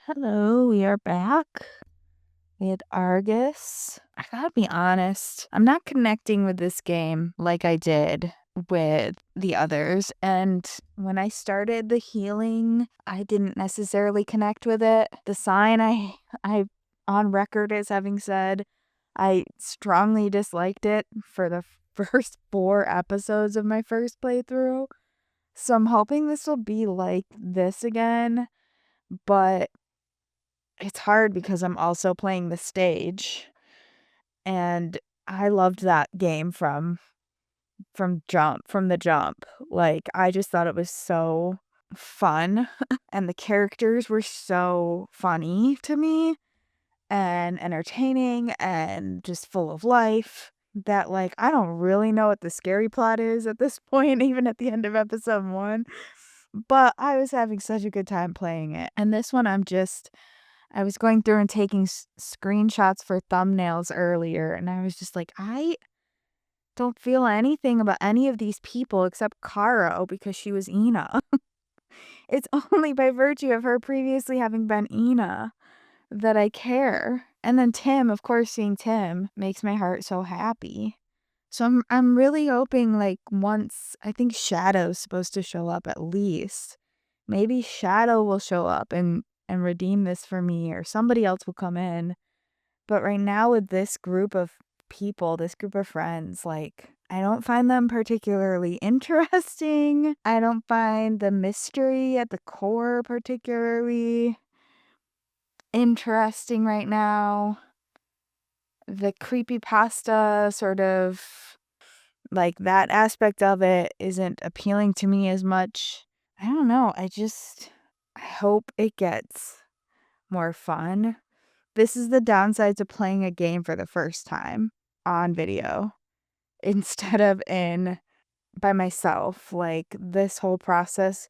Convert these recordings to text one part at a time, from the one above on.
Hello, we are back with Argus. I gotta be honest, I'm not connecting with this game like I did with the others. And when I started the healing, I didn't necessarily connect with it. The sign I on record as having said I strongly disliked it for the first 4 episodes of my first playthrough. So I'm hoping this will be like this again, but it's hard because I'm also playing the stage, and I loved that game from the jump. Like, I just thought it was so fun, and the characters were so funny to me, and entertaining, and just full of life that, like, I don't really know what the scary plot is at this point, even at the end of episode 1, but I was having such a good time playing it, and this one I was going through and taking screenshots for thumbnails earlier, and I was just like, I don't feel anything about any of these people except Caro because she was Ina. It's only by virtue of her previously having been Ina that I care. And then Tim, of course, seeing Tim makes my heart so happy. So I'm really hoping, like, once I think Shadow's supposed to show up at least. Maybe Shadow will show up and redeem this for me, or somebody else will come in. But right now with this group of people, this group of friends, like, I don't find them particularly interesting. I don't find the mystery at the core particularly interesting right now. The creepypasta sort of, like, that aspect of it isn't appealing to me as much. I don't know. I hope it gets more fun. This is the downside to playing a game for the first time on video instead of in by myself. Like, this whole process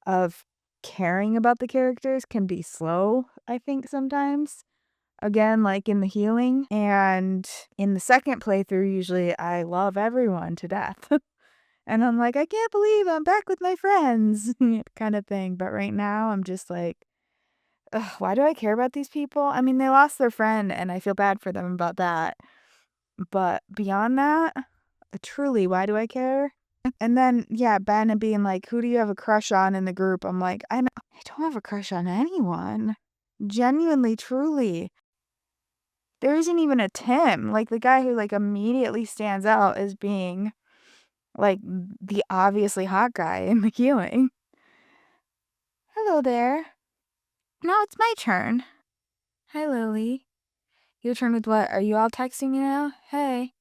of caring about the characters can be slow, I think, sometimes. Again, like in the healing. And in the second playthrough, usually I love everyone to death. And I'm like, I can't believe I'm back with my friends, kind of thing. But right now, I'm just like, ugh, why do I care about these people? I mean, they lost their friend, and I feel bad for them about that. But beyond that, truly, why do I care? And then, yeah, Ben being like, who do you have a crush on in the group? I'm like, I don't have a crush on anyone. Genuinely, truly. There isn't even a Tim, like the guy who like immediately stands out as being like the obviously hot guy in the healing. Hello there. Now it's my turn. Hi, Lily. Your turn with what? Are you all texting me now? Hey.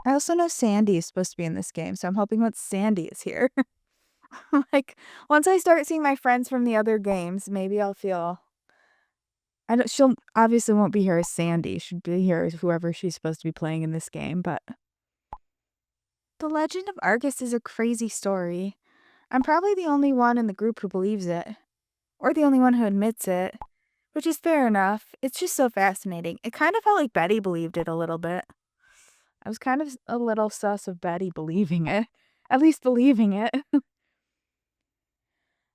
I also know Sandy is supposed to be in this game, so I'm hoping that Sandy is here. Like, once I start seeing my friends from the other games, maybe I'll feel. I don't. She'll obviously won't be here as Sandy. She'll be here as whoever she's supposed to be playing in this game. But the Legend of Argus is a crazy story. I'm probably the only one in the group who believes it, or the only one who admits it, which is fair enough. It's just so fascinating. It kind of felt like Betty believed it a little bit. I was kind of a little sus of Betty believing it, at least believing it.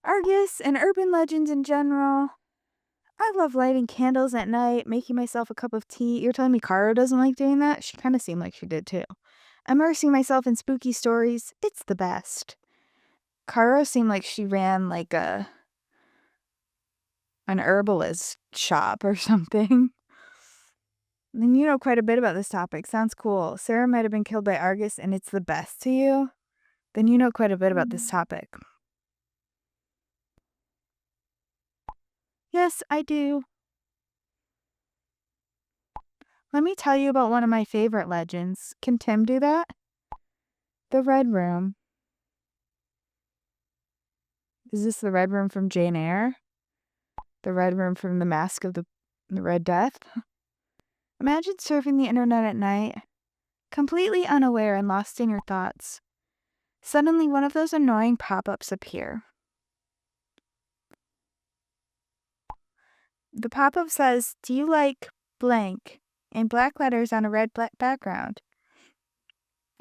Argus and urban legends in general. I love lighting candles at night, making myself a cup of tea. You're telling me Kara doesn't like doing that? She kind of seemed like she did too. Immersing myself in spooky stories. It's the best. Kara seemed like she ran like an herbalist shop or something. Then you know quite a bit about this topic. Sounds cool. Sarah might have been killed by Argus and it's the best to you. Then you know quite a bit about this topic. Yes, I do. Let me tell you about one of my favorite legends. Can Tim do that? The Red Room. Is this the Red Room from Jane Eyre? The Red Room from The Mask of the Red Death? Imagine surfing the internet at night, completely unaware and lost in your thoughts. Suddenly, one of those annoying pop-ups appear. The pop-up says, "Do you like blank?" in black letters on a red background.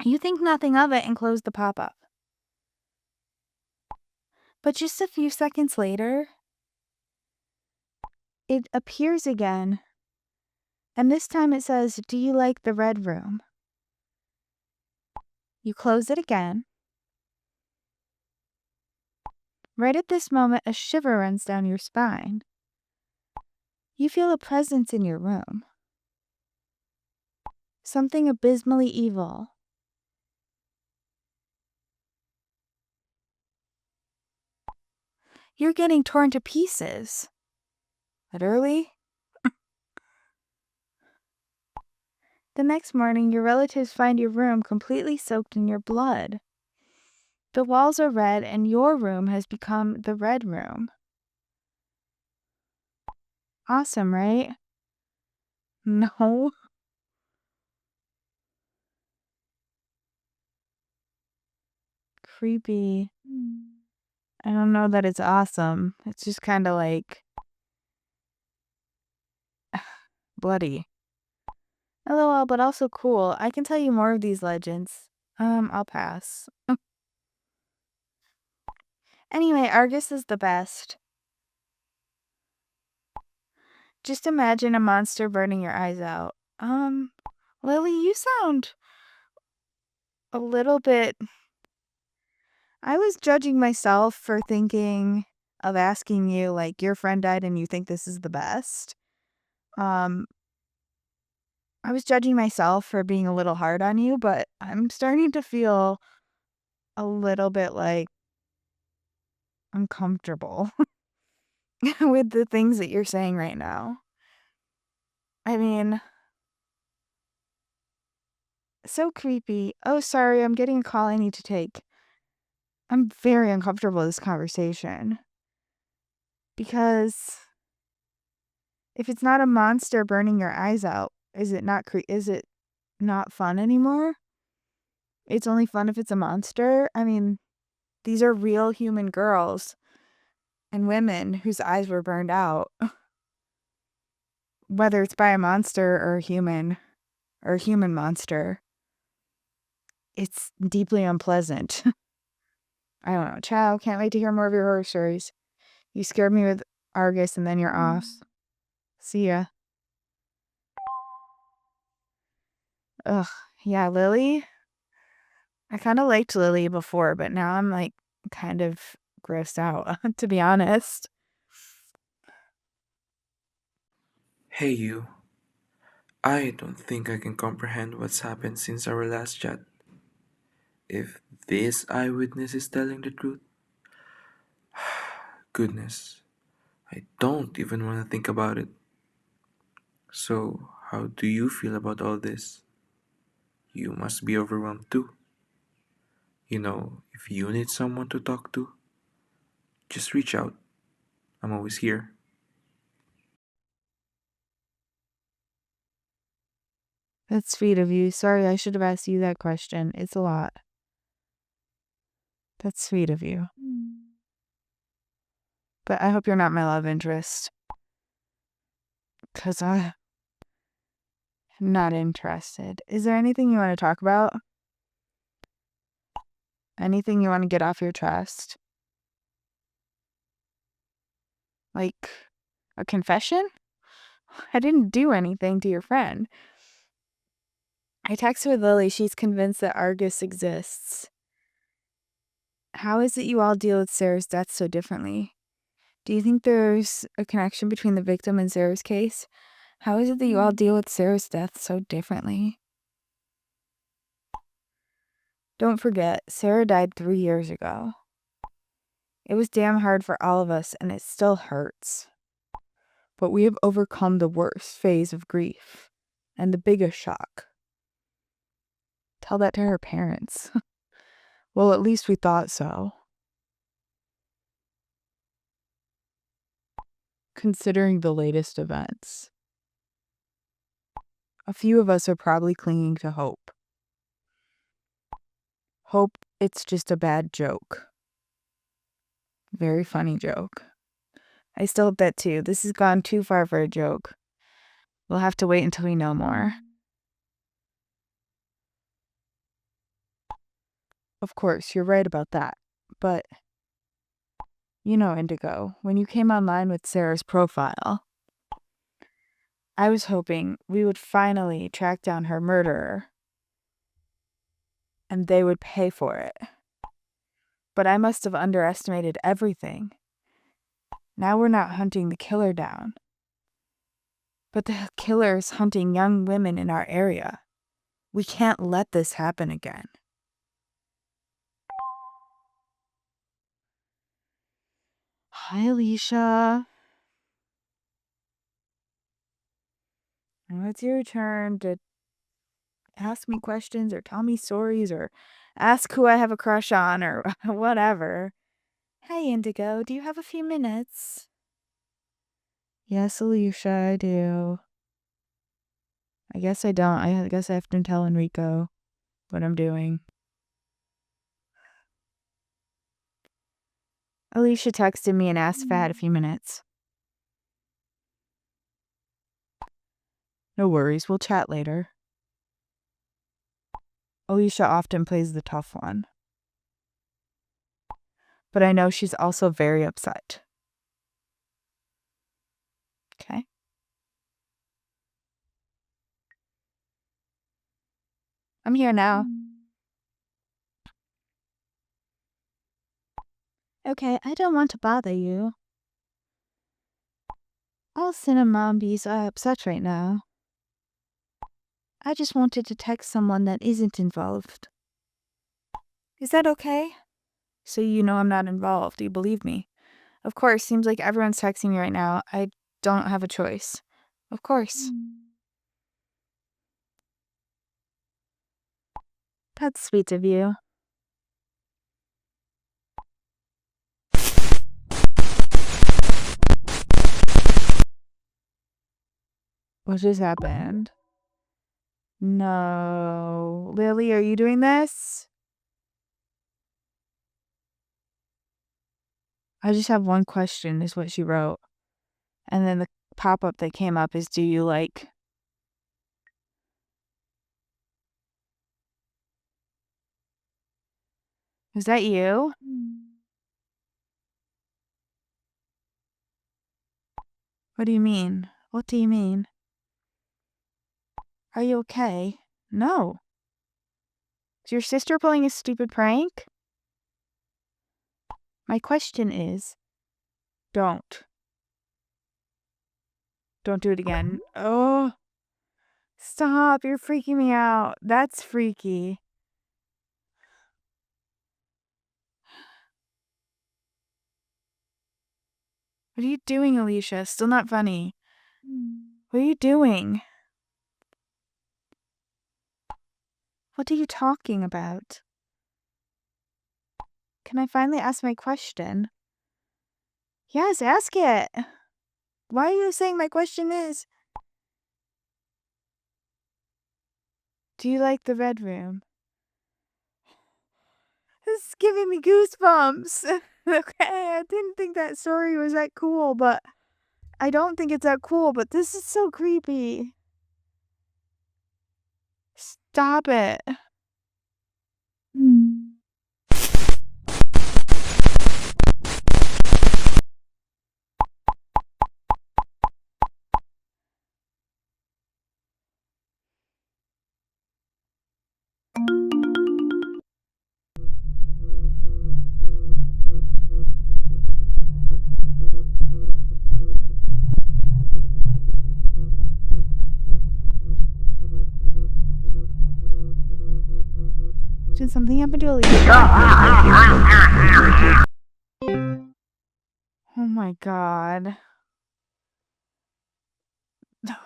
You think nothing of it and close the pop-up. But just a few seconds later, it appears again. And this time it says, "Do you like the red room?" You close it again. Right at this moment, a shiver runs down your spine. You feel a presence in your room. Something abysmally evil. You're getting torn to pieces. Literally. The next morning, your relatives find your room completely soaked in your blood. The walls are red, and your room has become the red room. Awesome, right? No. Creepy. I don't know that it's awesome. It's just kind of like bloody. LOL, but also cool. I can tell you more of these legends. I'll pass. Anyway, Argus is the best. Just imagine a monster burning your eyes out. Lily, you sound a little bit... I was judging myself for thinking of asking you, like, your friend died and you think this is the best. I was judging myself for being a little hard on you, but I'm starting to feel a little bit, like, uncomfortable with the things that you're saying right now. I mean, so creepy. Oh, sorry, I'm getting a call I need to take. I'm very uncomfortable with this conversation. Because if it's not a monster burning your eyes out, is it not fun anymore? It's only fun if it's a monster? I mean, these are real human girls and women whose eyes were burned out. Whether it's by a monster or a human monster, it's deeply unpleasant. I don't know. Ciao. Can't wait to hear more of your horror stories. You scared me with Argus and then you're off. See ya. Ugh. Yeah, Lily. I kind of liked Lily before, but now I'm like kind of grossed out, to be honest. Hey you, I don't think I can comprehend what's happened since our last chat. If this eyewitness is telling the truth, goodness, I don't even want to think about it. So, how do you feel about all this? You must be overwhelmed too. If you need someone to talk to, just reach out. I'm always here. That's sweet of you. Sorry, I should have asked you that question. It's a lot. That's sweet of you. But I hope you're not my love interest. Because I'm not interested. Is there anything you want to talk about? Anything you want to get off your chest? Like a confession? I didn't do anything to your friend. I texted with Lily. She's convinced that Argus exists. How is it you all deal with Sarah's death so differently? Do you think there's a connection between the victim and Sarah's case? How is it that you all deal with Sarah's death so differently? Don't forget, Sarah died 3 years ago. It was damn hard for all of us, and it still hurts. But we have overcome the worst phase of grief and the biggest shock. Tell that to her parents. Well, at least we thought so. Considering the latest events, a few of us are probably clinging to hope. Hope it's just a bad joke. Very funny joke. I still hope that too. This has gone too far for a joke. We'll have to wait until we know more. Of course, you're right about that. But You know, Indigo, when you came online with Sarah's profile, I was hoping we would finally track down her murderer and they would pay for it. But I must have underestimated everything. Now we're not hunting the killer down, but the killer's hunting young women in our area. We can't let this happen again. Hi, Alicia. Now it's your turn to ask me questions or tell me stories or ask who I have a crush on or whatever. Hi, Indigo. Do you have a few minutes? Yes, Alicia, I do. I guess I don't. I guess I have to tell Enrico what I'm doing. Alicia texted me and asked if I had a few minutes. No worries, we'll chat later. Alicia often plays the tough one. But I know she's also very upset. Okay. I'm here now. Okay, I don't want to bother you. All Cinemombies are upset right now. I just wanted to text someone that isn't involved. Is that okay? So you know I'm not involved. Do you believe me? Of course, seems like everyone's texting me right now. I don't have a choice. Of course. That's sweet of you. What just happened? No. Lily, are you doing this? I just have one question, is what she wrote. And then the pop-up that came up is, do you like... Is that you? What do you mean? What do you mean? Are you okay? No. Is your sister pulling a stupid prank? My question is, don't. Don't do it again. Oh, stop. You're freaking me out. That's freaky. What are you doing, Alicia? Still not funny. What are you doing? What are you talking about? Can I finally ask my question? Yes, ask it. Why are you saying my question is? Do you like the red room? This is giving me goosebumps. Okay, I didn't think that story was that cool, but I don't think it's that cool, but this is so creepy. Stop it. Did something happen to Alicia? Oh my god.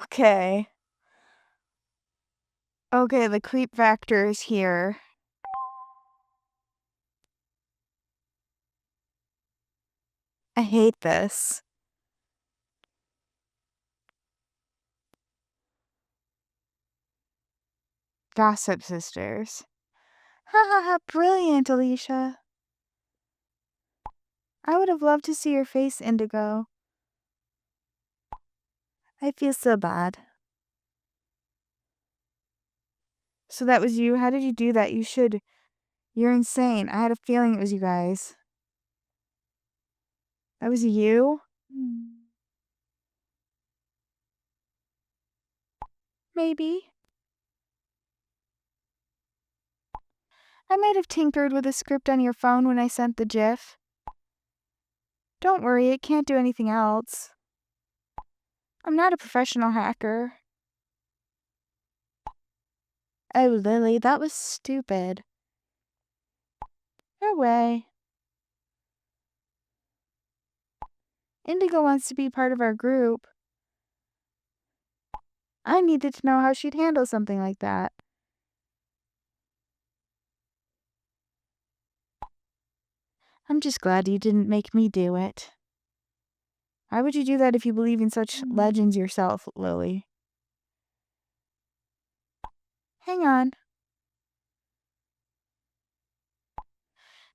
Okay. Okay, the creep factor is here. I hate this. Gossip sisters. Ha ha ha, brilliant, Alicia. I would have loved to see your face, Indigo. I feel so bad. So that was you? How did you do that? You should. You're insane. I had a feeling it was you guys. That was you? Maybe. I might have tinkered with a script on your phone when I sent the GIF. Don't worry, it can't do anything else. I'm not a professional hacker. Oh, Lily, that was stupid. No way. Indigo wants to be part of our group. I needed to know how she'd handle something like that. I'm just glad you didn't make me do it. Why would you do that if you believe in such legends yourself, Lily? Hang on.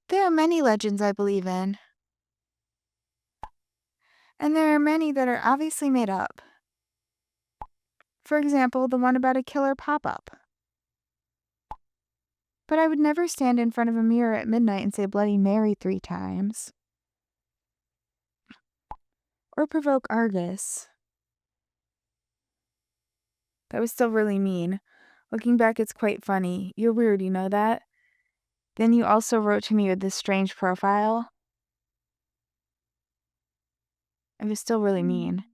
There are many legends I believe in. And there are many that are obviously made up. For example, the one about a killer pop-up. But I would never stand in front of a mirror at midnight and say Bloody Mary 3 times. Or provoke Argus. That was still really mean. Looking back, it's quite funny. You're weird, you know that? Then you also wrote to me with this strange profile. It was still really mean.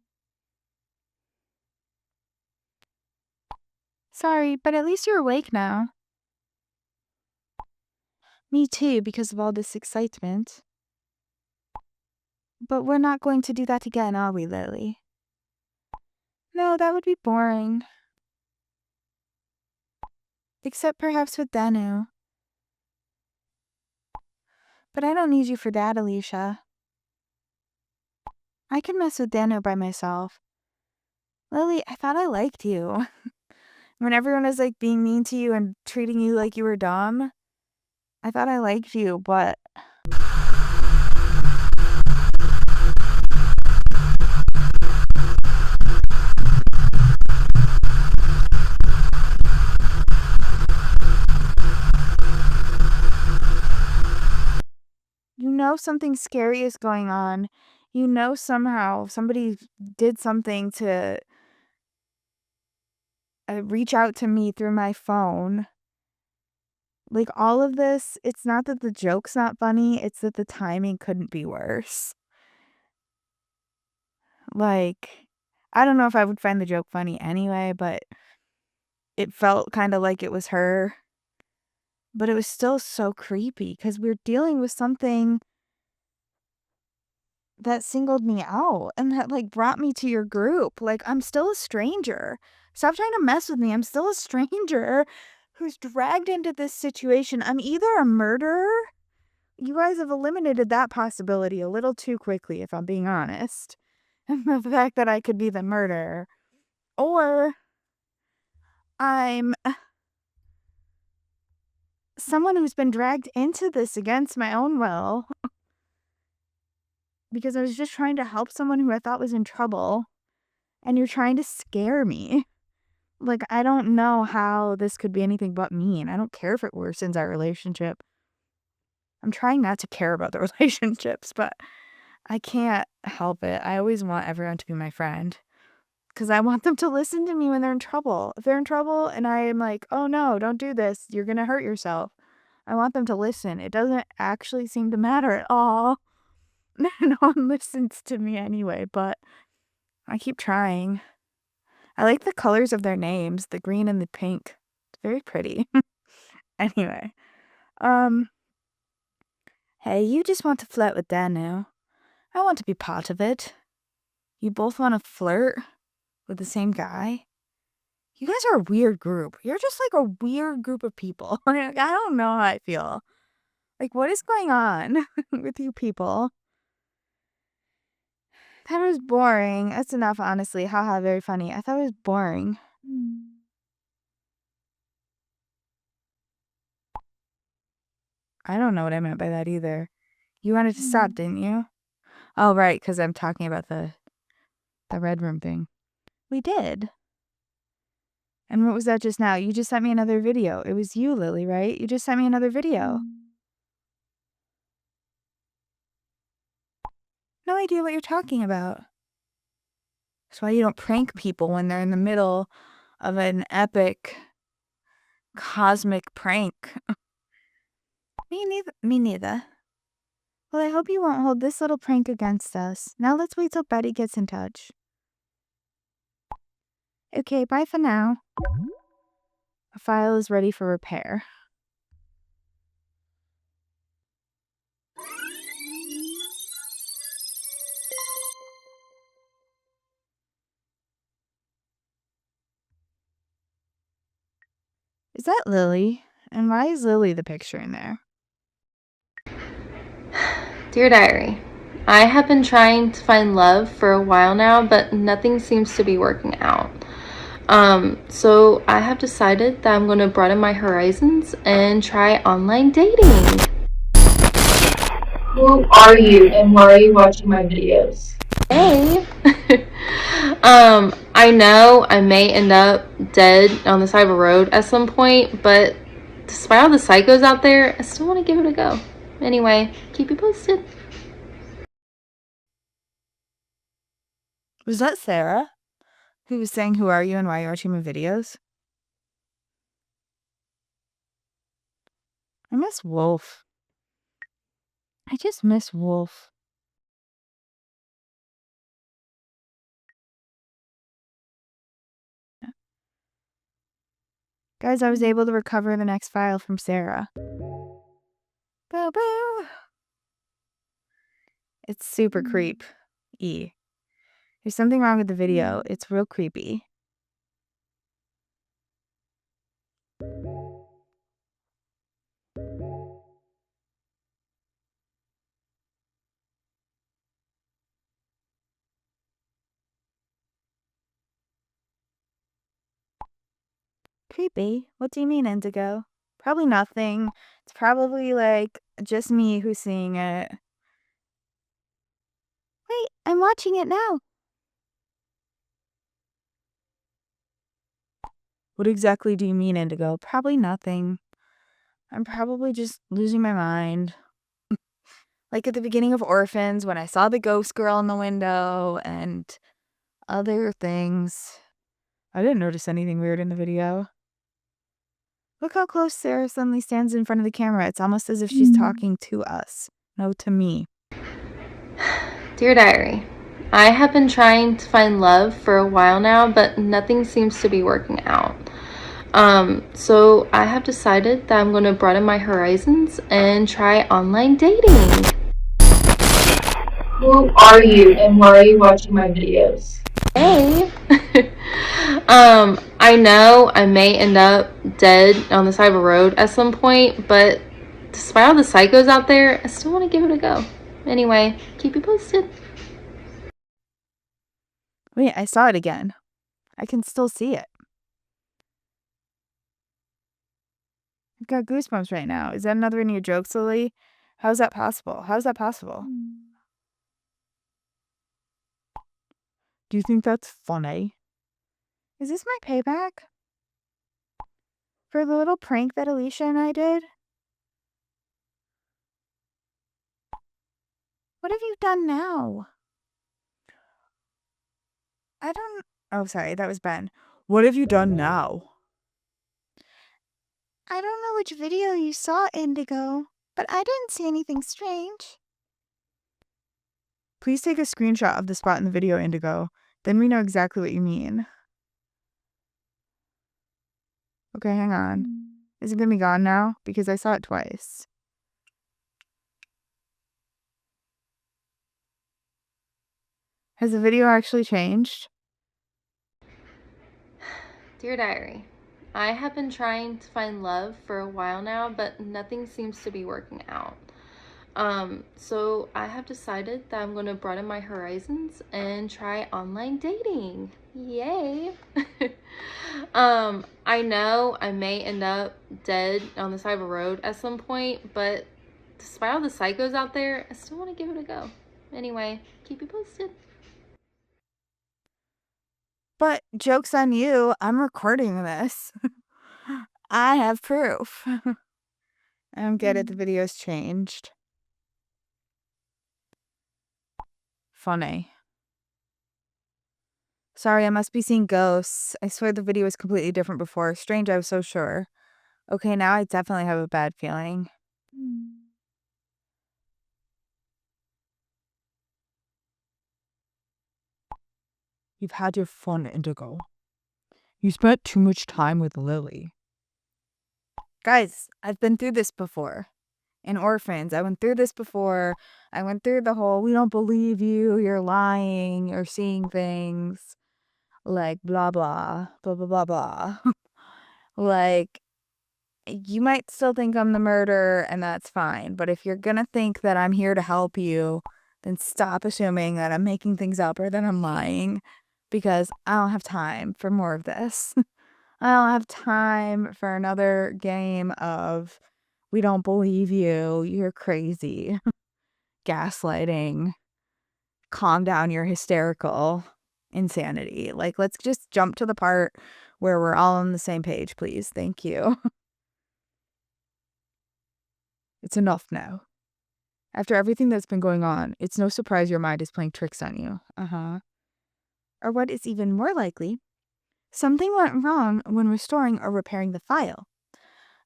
Sorry, but at least you're awake now. Me too, because of all this excitement. But we're not going to do that again, are we, Lily? No, that would be boring. Except perhaps with Danu. But I don't need you for that, Alicia. I can mess with Danu by myself. Lily, I thought I liked you. When everyone was like being mean to you and treating you like you were dumb, I thought I liked you, but you know something scary is going on. You know somehow somebody did something to reach out to me through my phone. Like, all of this, it's not that the joke's not funny, it's that the timing couldn't be worse. Like, I don't know if I would find the joke funny anyway, but it felt kinda like it was her. But it was still so creepy because we're dealing with something that singled me out and that, like, brought me to your group. Like, I'm still a stranger. Stop trying to mess with me. I'm still a stranger who's dragged into this situation. I'm either a murderer. You guys have eliminated that possibility a little too quickly, if I'm being honest. And the fact that I could be the murderer. Or I'm someone who's been dragged into this against my own will because I was just trying to help someone who I thought was in trouble. And you're trying to scare me. Like, I don't know how this could be anything but mean. I don't care if it worsens our relationship. I'm trying not to care about the relationships, but I can't help it. I always want everyone to be my friend because I want them to listen to me when they're in trouble. If they're in trouble and I am like, oh no, don't do this, you're going to hurt yourself. I want them to listen. It doesn't actually seem to matter at all. No one listens to me anyway, but I keep trying. I like the colors of their names, the green and the pink. It's very pretty. Anyway, hey, you just want to flirt with Danu. I want to be part of it. You both want to flirt with the same guy? You guys are a weird group. You're just like a weird group of people. Like, I don't know how I feel. Like, what is going on with you people? That was boring. That's enough, honestly. Haha, very funny. I thought it was boring. I don't know what I meant by that either. You wanted to stop, didn't you? Oh, right, because I'm talking about the red room thing. We did. And what was that just now? You just sent me another video. It was you, Lily, right? You just sent me another video. No idea what you're talking about. That's why you don't prank people when they're in the middle of an epic cosmic prank. Me neither. Well, I hope you won't hold this little prank against us. Now let's wait till Betty gets in touch. Okay, bye for now. The file is ready for repair. Is that Lily? And why is Lily the picture in there? Dear Diary, I have been trying to find love for a while now, but nothing seems to be working out. So I have decided that I'm going to broaden my horizons and try online dating. Who are you and why are you watching my videos? Hey. I know I may end up dead on the side of a road at some point, but despite all the psychos out there, I still want to give it a go. Anyway, keep you posted. Was that Sarah? Who was saying, "Who are you and why are you watching my videos?" I miss Wolf. I just miss Wolf. Guys, I was able to recover the next file from Sarah. Boo boo! It's super creep-y. There's something wrong with the video. It's real creepy. Creepy? What do you mean, Indigo? Probably nothing. It's probably, like, just me who's seeing it. Wait, I'm watching it now. What exactly do you mean, Indigo? Probably nothing. I'm probably just losing my mind. Like at the beginning of Orphans, when I saw the ghost girl in the window and other things. I didn't notice anything weird in the video. Look how close Sarah suddenly stands in front of the camera. It's almost as if she's talking to us. No, to me. Dear Diary, I have been trying to find love for a while now, but nothing seems to be working out. So I have decided that I'm going to broaden my horizons and try online dating. Who are you and why are you watching my videos? Hey. I know I may end up dead on the side of a road at some point, but despite all the psychos out there, I still want to give it a go. Anyway, keep you posted. Wait, I saw it again. I can still see it. I've got goosebumps right now. Is that another one of your jokes, Lily? How's that possible? How's that possible? Do you think that's funny? Is this my payback? For the little prank that Alicia and I did? What have you done now? Oh, sorry, that was Ben. What have you done now? I don't know which video you saw, Indigo, but I didn't see anything strange. Please take a screenshot of the spot in the video, Indigo. Then we know exactly what you mean. Okay, hang on. Is it gonna be gone now? Because I saw it twice. Has the video actually changed? Dear Diary, I have been trying to find love for a while now, but nothing seems to be working out. So I have decided that I'm going to broaden my horizons and try online dating. Yay. I know I may end up dead on the side of a road at some point, but despite all the psychos out there, I still want to give it a go. Anyway, keep you posted. But joke's on you, I'm recording this. I have proof. I don't get it, the video's changed. Funny. Sorry, I must be seeing ghosts. I swear the video was completely different before. Strange, I was so sure. Okay, now I definitely have a bad feeling. You've had your fun, Indigo. You spent too much time with Lily. Guys, I've been through this before. In Orphans, I went through this before. I went through the whole, we don't believe you, you're lying, you're seeing things. Like, blah, blah, blah, blah, blah, blah. Like, you might still think I'm the murderer, and that's fine. But if you're gonna think that I'm here to help you, then stop assuming that I'm making things up or that I'm lying. Because I don't have time for more of this. I don't have time for another game of, we don't believe you, you're crazy. Gaslighting. Calm down, you're hysterical. Insanity. Like, let's just jump to the part where we're all on the same page, please. Thank you. It's enough now. After everything that's been going on, it's no surprise your mind is playing tricks on you. Or what is even more likely, something went wrong when restoring or repairing the file.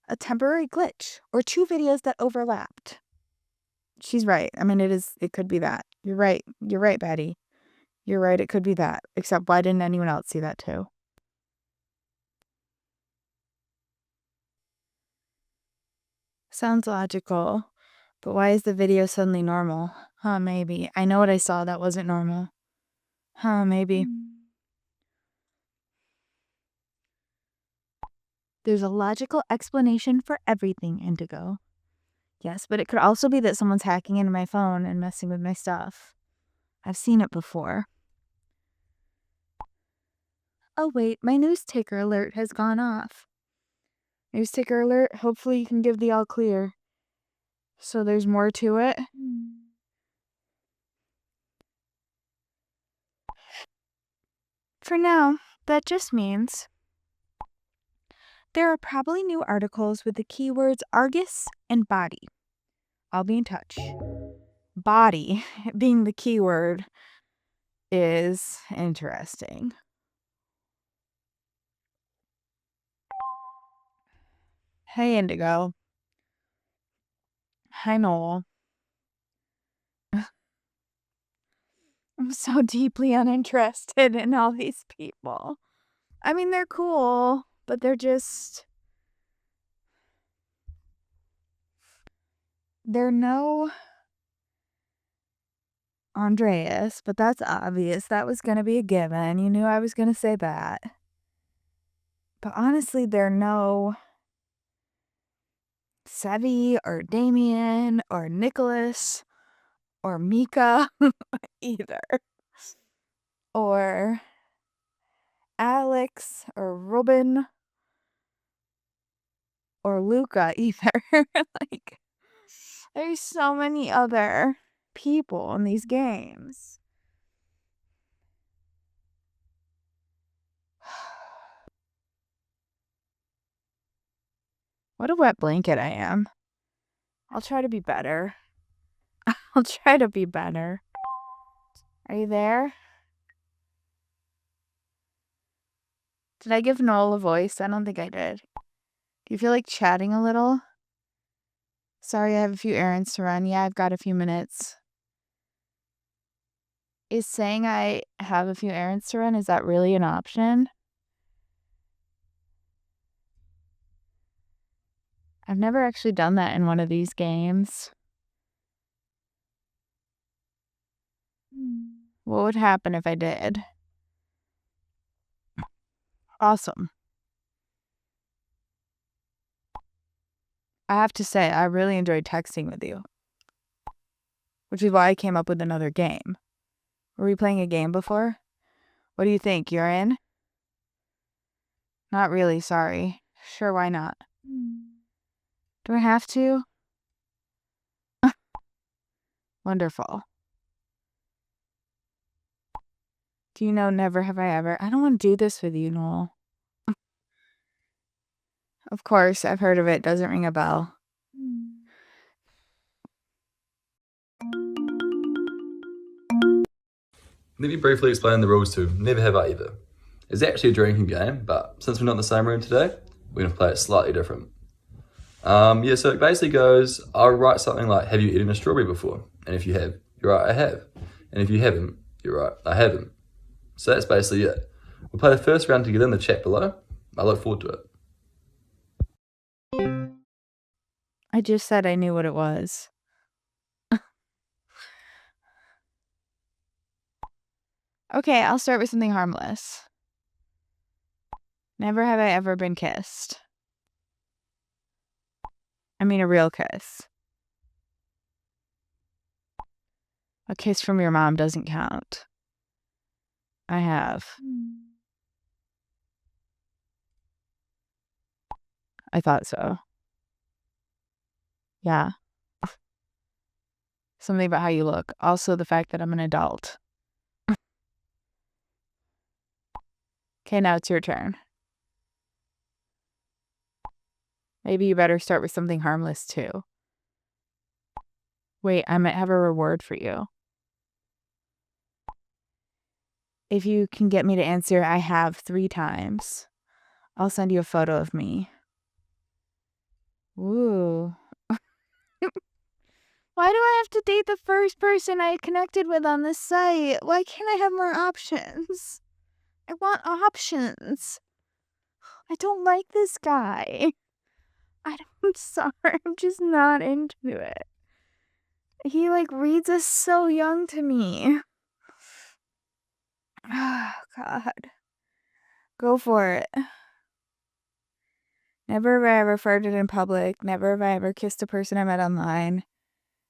A temporary glitch, or 2 videos that overlapped. She's right. I mean, it could be that. You're right. You're right, Betty. You're right, it could be that. Except why didn't anyone else see that too? Sounds logical. But why is the video suddenly normal? Maybe. I know what I saw that wasn't normal. Maybe. There's a logical explanation for everything, Indigo. Yes, but it could also be that someone's hacking into my phone and messing with my stuff. I've seen it before. Oh wait, my news ticker alert has gone off. News ticker alert, hopefully you can give the all clear. So there's more to it? For now, that just means there are probably new articles with the keywords Argus and body. I'll be in touch. Body being the keyword is interesting. Hey, Indigo. Hi, Noel. I'm so deeply uninterested in all these people. I mean, they're cool, but they're no Andreas, but that's obvious. That was going to be a given. You knew I was going to say that. But honestly, they're no Sevi or Damien or Nicholas or Mika either. Or Alex or Robin or Luca either. Like, there's so many other people in these games. What a wet blanket I am. I'll try to be better. I'll try to be better. Are you there? Did I give Noel a voice? I don't think I did. Do you feel like chatting a little? Sorry, I have a few errands to run. Yeah, I've got a few minutes. Is saying I have a few errands to run, is that really an option? I've never actually done that in one of these games. What would happen if I did? Awesome. I have to say, I really enjoyed texting with you. Which is why I came up with another game. Were we playing a game before? What do you think? You're in? Not really, sorry. Sure, why not? Do I have to? Wonderful. Do you know never have I ever? I don't want to do this with you, Noel. Of course, I've heard of it. Doesn't ring a bell. Let me briefly explain the rules to Never Have I Ever. It's actually a drinking game, but since we're not in the same room today, we're going to play it slightly different. So it basically goes, I'll write something like, have you eaten a strawberry before? And if you have, you're right, I have. And if you haven't, you're right, I haven't. So that's basically it. We'll play the first round together in the chat below. I look forward to it. I just said I knew what it was. Okay, I'll start with something harmless. Never have I ever been kissed. I mean a real kiss. A kiss from your mom doesn't count. I have. I thought so. Yeah. Something about how you look. Also the fact that I'm an adult. Okay, now it's your turn. Maybe you better start with something harmless too. Wait, I might have a reward for you. If you can get me to answer I have 3 times, I'll send you a photo of me. Ooh. Why do I have to date the first person I connected with on this site? Why can't I have more options? I want options. I don't like this guy. I'm sorry. I'm just not into it. He reads us so young to me. Oh, God. Go for it. Never have I ever farted in public. Never have I ever kissed a person I met online.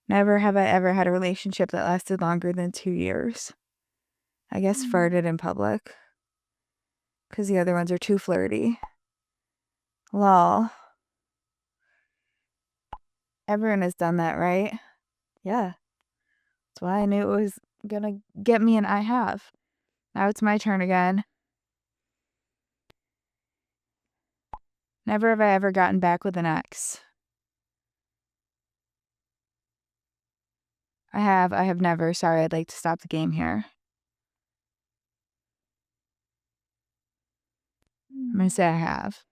Never have I ever had a relationship that lasted longer than 2 years. I guess farted in public. Because the other ones are too flirty. Lol. Everyone has done that, right? Yeah. That's why I knew it was gonna get me, and I have. Now it's my turn again. Never have I ever gotten back with an ex. I have never. Sorry, I'd like to stop the game here. I'm gonna say I have.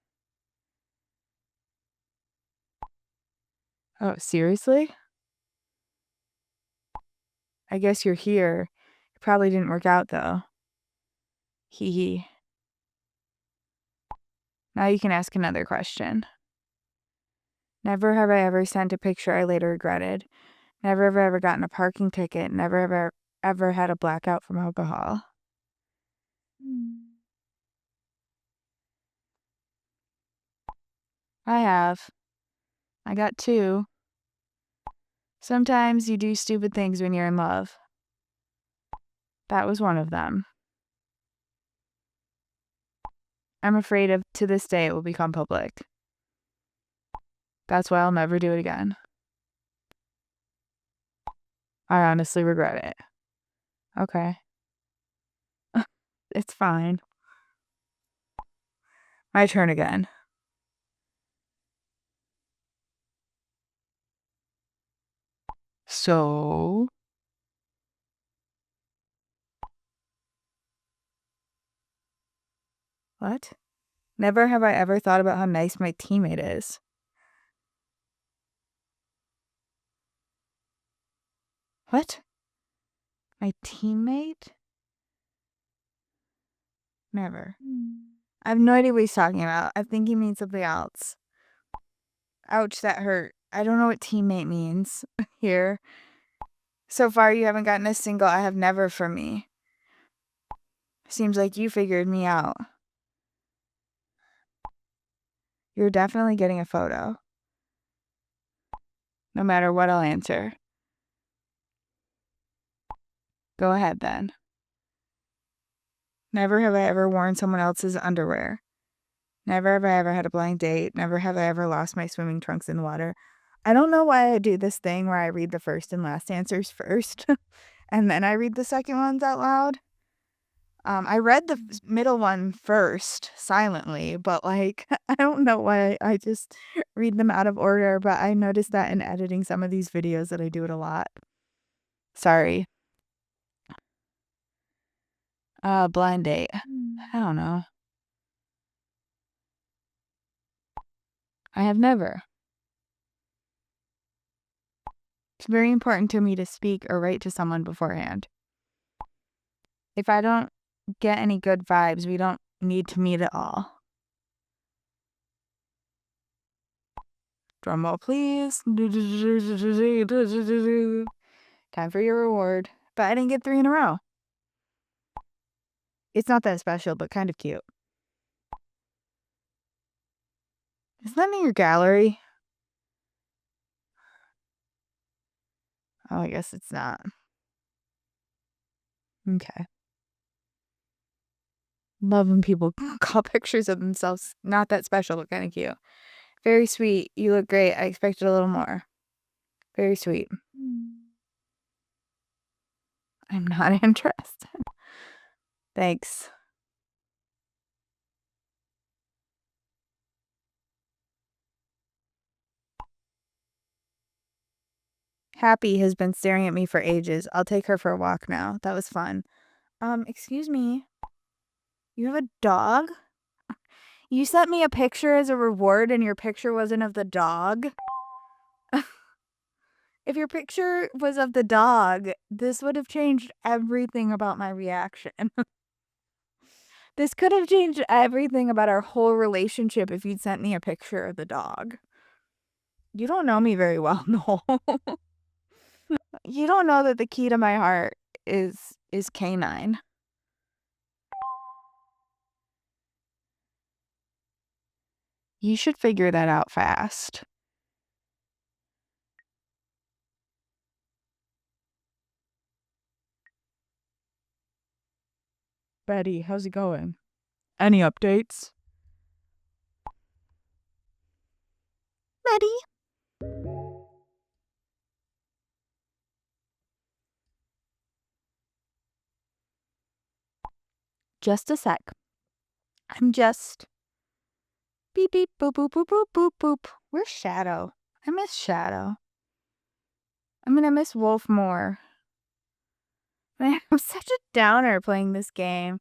Oh, seriously? I guess you're here. It probably didn't work out, though. Hee hee. Now you can ask another question. Never have I ever sent a picture I later regretted. Never have I ever gotten a parking ticket. Never have I ever had a blackout from alcohol. I have. I got 2. Sometimes you do stupid things when you're in love. That was one of them. I'm afraid to this day it will become public. That's why I'll never do it again. I honestly regret it. Okay. It's fine. My turn again. So... What? Never have I ever thought about how nice my teammate is. What? My teammate? Never. I have no idea what he's talking about. I think he means something else. Ouch, that hurt. I don't know what teammate means here. So far, you haven't gotten a single I have never from me. Seems like you figured me out. You're definitely getting a photo. No matter what, I'll answer. Go ahead, then. Never have I ever worn someone else's underwear. Never have I ever had a blind date. Never have I ever lost my swimming trunks in the water. I don't know why I do this thing where I read the first and last answers first, and then I read the second ones out loud. I read the middle one first, silently, but I don't know why I just read them out of order, but I noticed that in editing some of these videos that I do it a lot. Sorry. Blind date. I don't know. I have never. It's very important to me to speak or write to someone beforehand. If I don't get any good vibes, we don't need to meet at all. Drum roll, please. Time for your reward. But I didn't get 3 in a row. It's not that special, but kind of cute. Is that in your gallery? Oh, I guess it's not. Okay. Love when people call pictures of themselves not that special, but kind of cute. Very sweet. You look great. I expected a little more. Very sweet. I'm not interested. Thanks. Happy has been staring at me for ages. I'll take her for a walk now. That was fun. Excuse me. You have a dog? You sent me a picture as a reward and your picture wasn't of the dog? If your picture was of the dog, this would have changed everything about my reaction. This could have changed everything about our whole relationship if you'd sent me a picture of the dog. You don't know me very well, Noel. You don't know that the key to my heart is canine. You should figure that out fast. Betty, how's it going? Any updates? Betty? Just a sec. I'm just... Beep, beep, boop, boop, boop, boop, boop, boop. Where's Shadow? I miss Shadow. I'm gonna miss Wolf more. Man, I'm such a downer playing this game.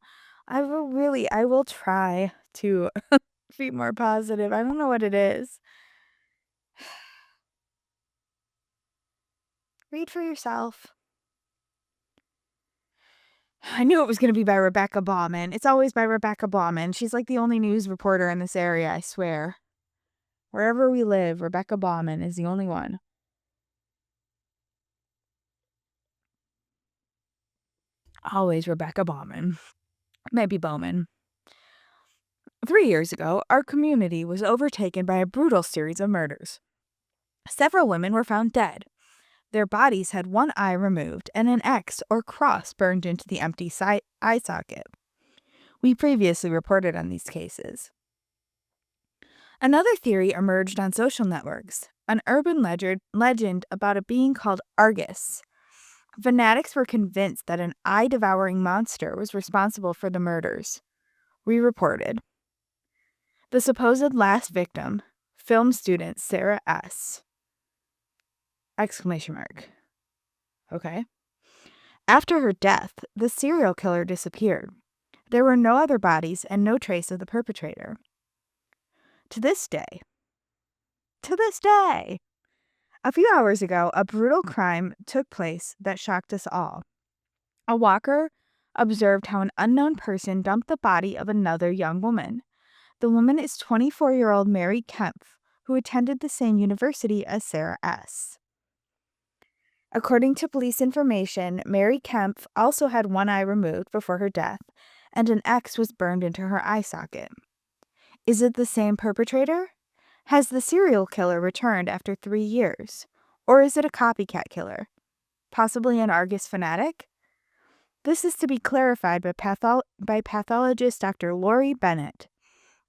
I will try to be more positive. I don't know what it is. Read for yourself. I knew it was going to be by Rebecca Bauman. It's always by Rebecca Bauman. She's like the only news reporter in this area, I swear. Wherever we live, Rebecca Bauman is the only one. Always Rebecca Bauman. Maybe Bowman. 3 years ago, our community was overtaken by a brutal series of murders. Several women were found dead. Their bodies had one eye removed and an X or cross burned into the empty eye socket. We previously reported on these cases. Another theory emerged on social networks, an urban legend about a being called Argus. Fanatics were convinced that an eye-devouring monster was responsible for the murders. We reported. The supposed last victim, film student Sarah S. ! Okay. After her death, the serial killer disappeared. There were no other bodies and no trace of the perpetrator. To this day, a few hours ago, a brutal crime took place that shocked us all. A walker observed how an unknown person dumped the body of another young woman. The woman is 24-year-old Mary Kempf, who attended the same university as Sarah S. According to police information, Mary Kempf also had one eye removed before her death, and an X was burned into her eye socket. Is it the same perpetrator? Has the serial killer returned after 3 years? Or is it a copycat killer? Possibly an Argus fanatic? This is to be clarified by pathologist Dr. Lori Bennett.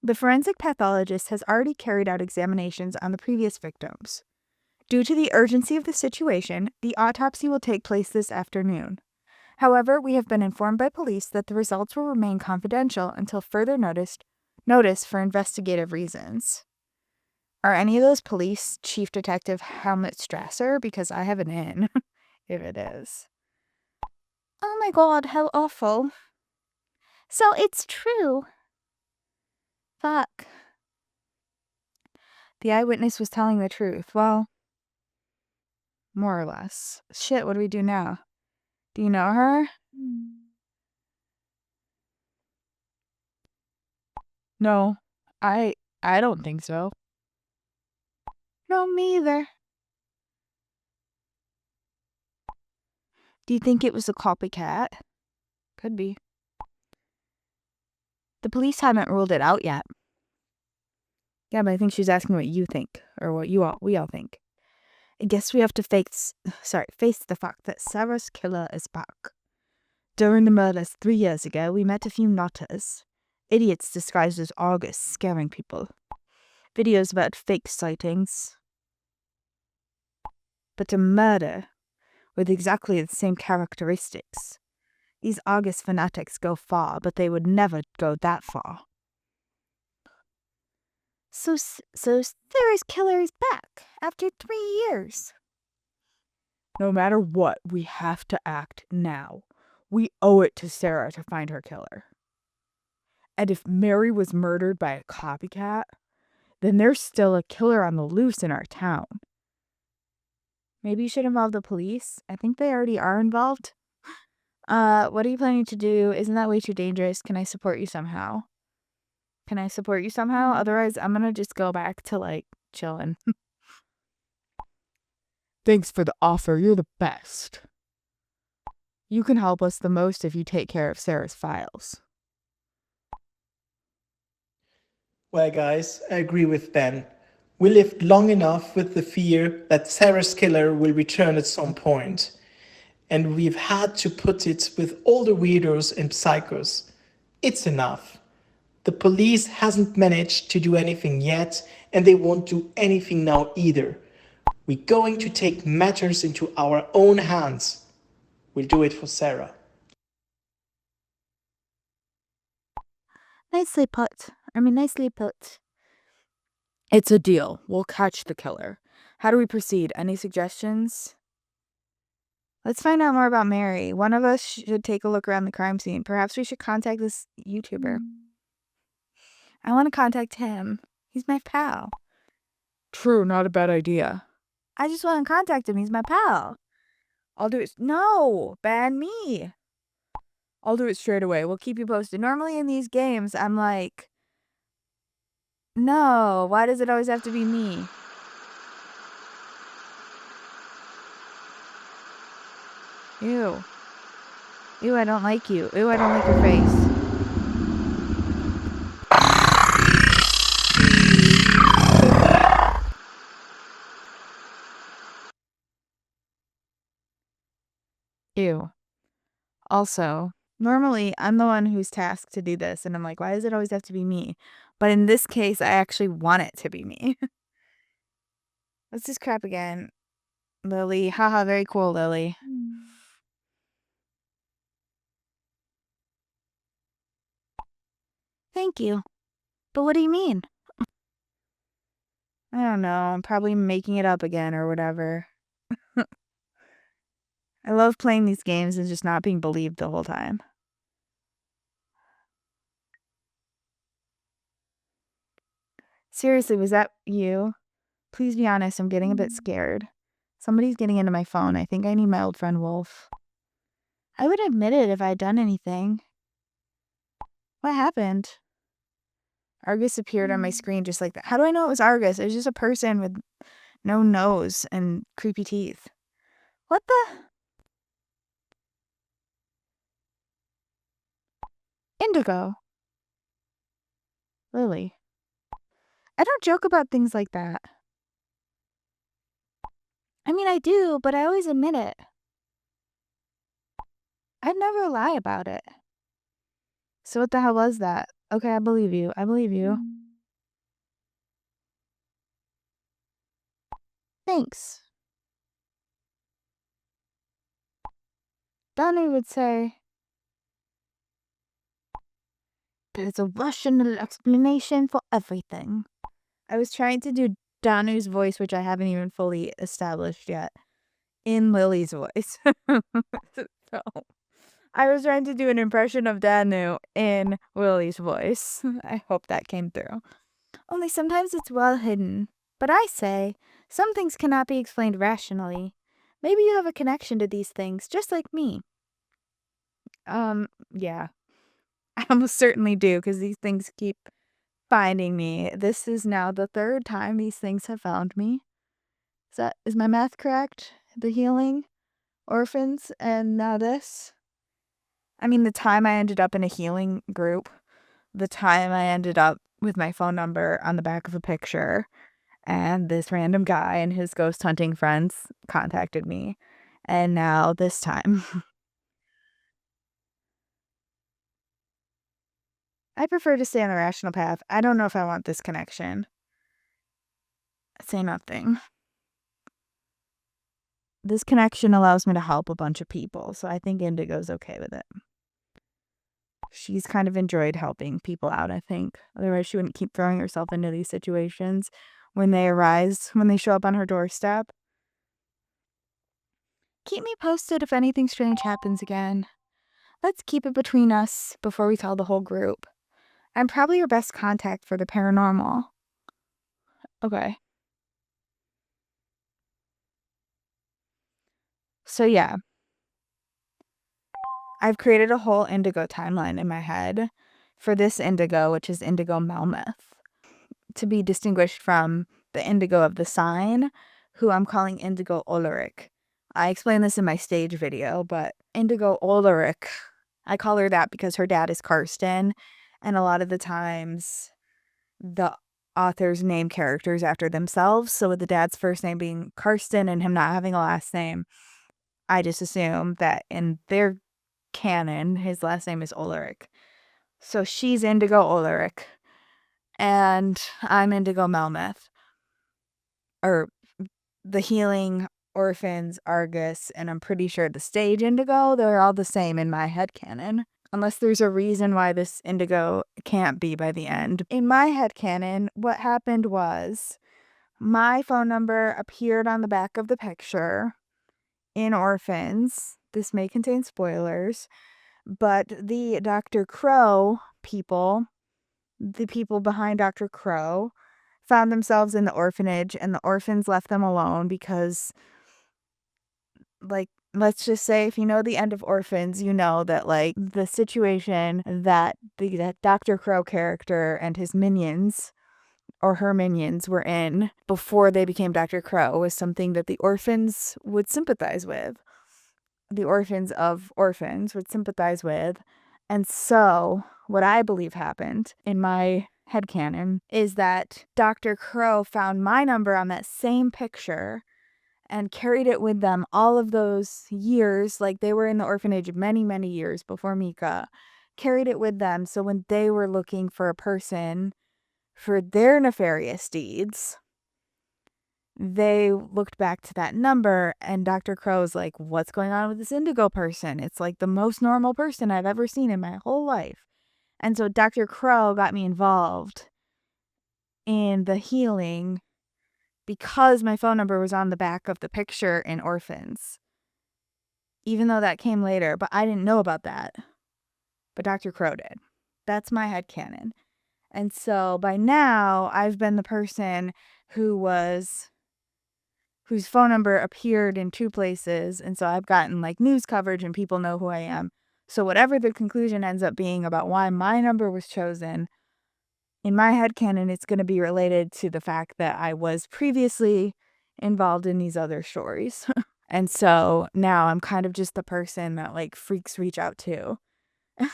The forensic pathologist has already carried out examinations on the previous victims. Due to the urgency of the situation, the autopsy will take place this afternoon. However, we have been informed by police that the results will remain confidential until further notice for investigative reasons. Are any of those police Chief Detective Helmut Strasser? Because I have an in, if it is. Oh my god, how awful. So it's true. Fuck. The eyewitness was telling the truth. Well, more or less. Shit, what do we do now? Do you know her? No, I don't think so. No, me either. Do you think it was a copycat? Could be. The police haven't ruled it out yet. Yeah, but I think she's asking what you think, or what we all think. I guess we have to face the fact that Sarah's killer is back. During the murders 3 years ago, we met a few nutters. Idiots disguised as August, scaring people. Videos about fake sightings. But a murder with exactly the same characteristics. These August fanatics go far, but they would never go that far. So Sarah's killer is back after 3 years. No matter what, we have to act now. We owe it to Sarah to find her killer. And if Mary was murdered by a copycat, then there's still a killer on the loose in our town. Maybe you should involve the police. I think they already are involved. What are you planning to do? Isn't that way too dangerous? Can I support you somehow? Otherwise, I'm gonna just go back to, chilling. Thanks for the offer. You're the best. You can help us the most if you take care of Sarah's files. Well, guys, I agree with Ben. We lived long enough with the fear that Sarah's killer will return at some point. And we've had to put it with all the weirdos and psychos. It's enough. The police hasn't managed to do anything yet, and they won't do anything now either. We're going to take matters into our own hands. We'll do it for Sarah. Nicely put. It's a deal. We'll catch the killer. How do we proceed? Any suggestions? Let's find out more about Mary. One of us should take a look around the crime scene. Perhaps we should contact this YouTuber. I want to contact him. He's my pal. True, not a bad idea. I just want to contact him. He's my pal. I'll do it. No, ban me. I'll do it straight away. We'll keep you posted. Normally in these games, I'm like, no, why does it always have to be me? Ew. Ew, I don't like you. Ew, I don't like your face. Ew. Also, normally I'm the one who's tasked to do this, and I'm like, why does it always have to be me? But in this case, I actually want it to be me. What's this crap again? Lily. Haha, very cool, Lily. Thank you. But what do you mean? I don't know. I'm probably making it up again or whatever. I love playing these games and just not being believed the whole time. Seriously, was that you? Please be honest, I'm getting a bit scared. Somebody's getting into my phone. I think I need my old friend Wolf. I would admit it if I had done anything. What happened? Argus appeared on my screen just like that. How do I know it was Argus? It was just a person with no nose and creepy teeth. What the? Indigo. Lily. I don't joke about things like that. I mean, I do, but I always admit it. I'd never lie about it. So what the hell was that? Okay, I believe you. Thanks. Donnie would say, there's a rational explanation for everything. I was trying to do Danu's voice, which I haven't even fully established yet, in Lily's voice. So, I was trying to do an impression of Danu in Lily's voice. I hope that came through. Only sometimes it's well hidden. But I say, some things cannot be explained rationally. Maybe you have a connection to these things, just like me. Yeah. I almost certainly do, because these things keep finding me. This is now the third time these things have found me. Is my math correct? The healing, orphans, and now this? I mean, the time I ended up in a healing group, the time I ended up with my phone number on the back of a picture, and this random guy and his ghost hunting friends contacted me. And now this time. I prefer to stay on the rational path. I don't know if I want this connection. Say nothing. This connection allows me to help a bunch of people, so I think Indigo's okay with it. She's kind of enjoyed helping people out, I think. Otherwise, she wouldn't keep throwing herself into these situations when they arise, when they show up on her doorstep. Keep me posted if anything strange happens again. Let's keep it between us before we tell the whole group. I'm probably your best contact for the paranormal. Okay. So yeah. I've created a whole Indigo timeline in my head for this Indigo, which is Indigo Melmoth, to be distinguished from the Indigo of the sign, who I'm calling Indigo Ulrich. I explained this in my stage video, but Indigo Ulrich, I call her that because her dad is Karsten, and a lot of the times the authors name characters after themselves. So with the dad's first name being Karsten and him not having a last name, I just assume that in their canon, his last name is Ulrich. So she's Indigo Ulrich, and I'm Indigo Melmoth. Or the healing, orphans, Argus, and I'm pretty sure the stage Indigo, they're all the same in my headcanon. Unless there's a reason why this Indigo can't be by the end. In my headcanon, what happened was my phone number appeared on the back of the picture in Orphans. This may contain spoilers, but the Dr. Crow people, the people behind Dr. Crow, found themselves in the orphanage, and the orphans left them alone because, like, let's just say if you know the end of Orphans, you know that, like, the situation that that Dr. Crow character and his minions or her minions were in before they became Dr. Crow was something that the orphans would sympathize with. The orphans of Orphans would sympathize with. And so what I believe happened in my headcanon is that Dr. Crow found my number on that same picture and carried it with them all of those years. Like, they were in the orphanage many, many years before Mika. Carried it with them, so when they were looking for a person for their nefarious deeds, they looked back to that number, and Dr. Crow's like, what's going on with this Indigo person? It's like the most normal person I've ever seen in my whole life. And so Dr. Crow got me involved in the healing because my phone number was on the back of the picture in Orphans. Even though that came later, but I didn't know about that. But Dr. Crow did. That's my headcanon. And so by now, I've been the person whose phone number appeared in two places, and so I've gotten, like, news coverage and people know who I am. So whatever the conclusion ends up being about why my number was chosen, in my headcanon, it's going to be related to the fact that I was previously involved in these other stories. And so now I'm kind of just the person that, like, freaks reach out to.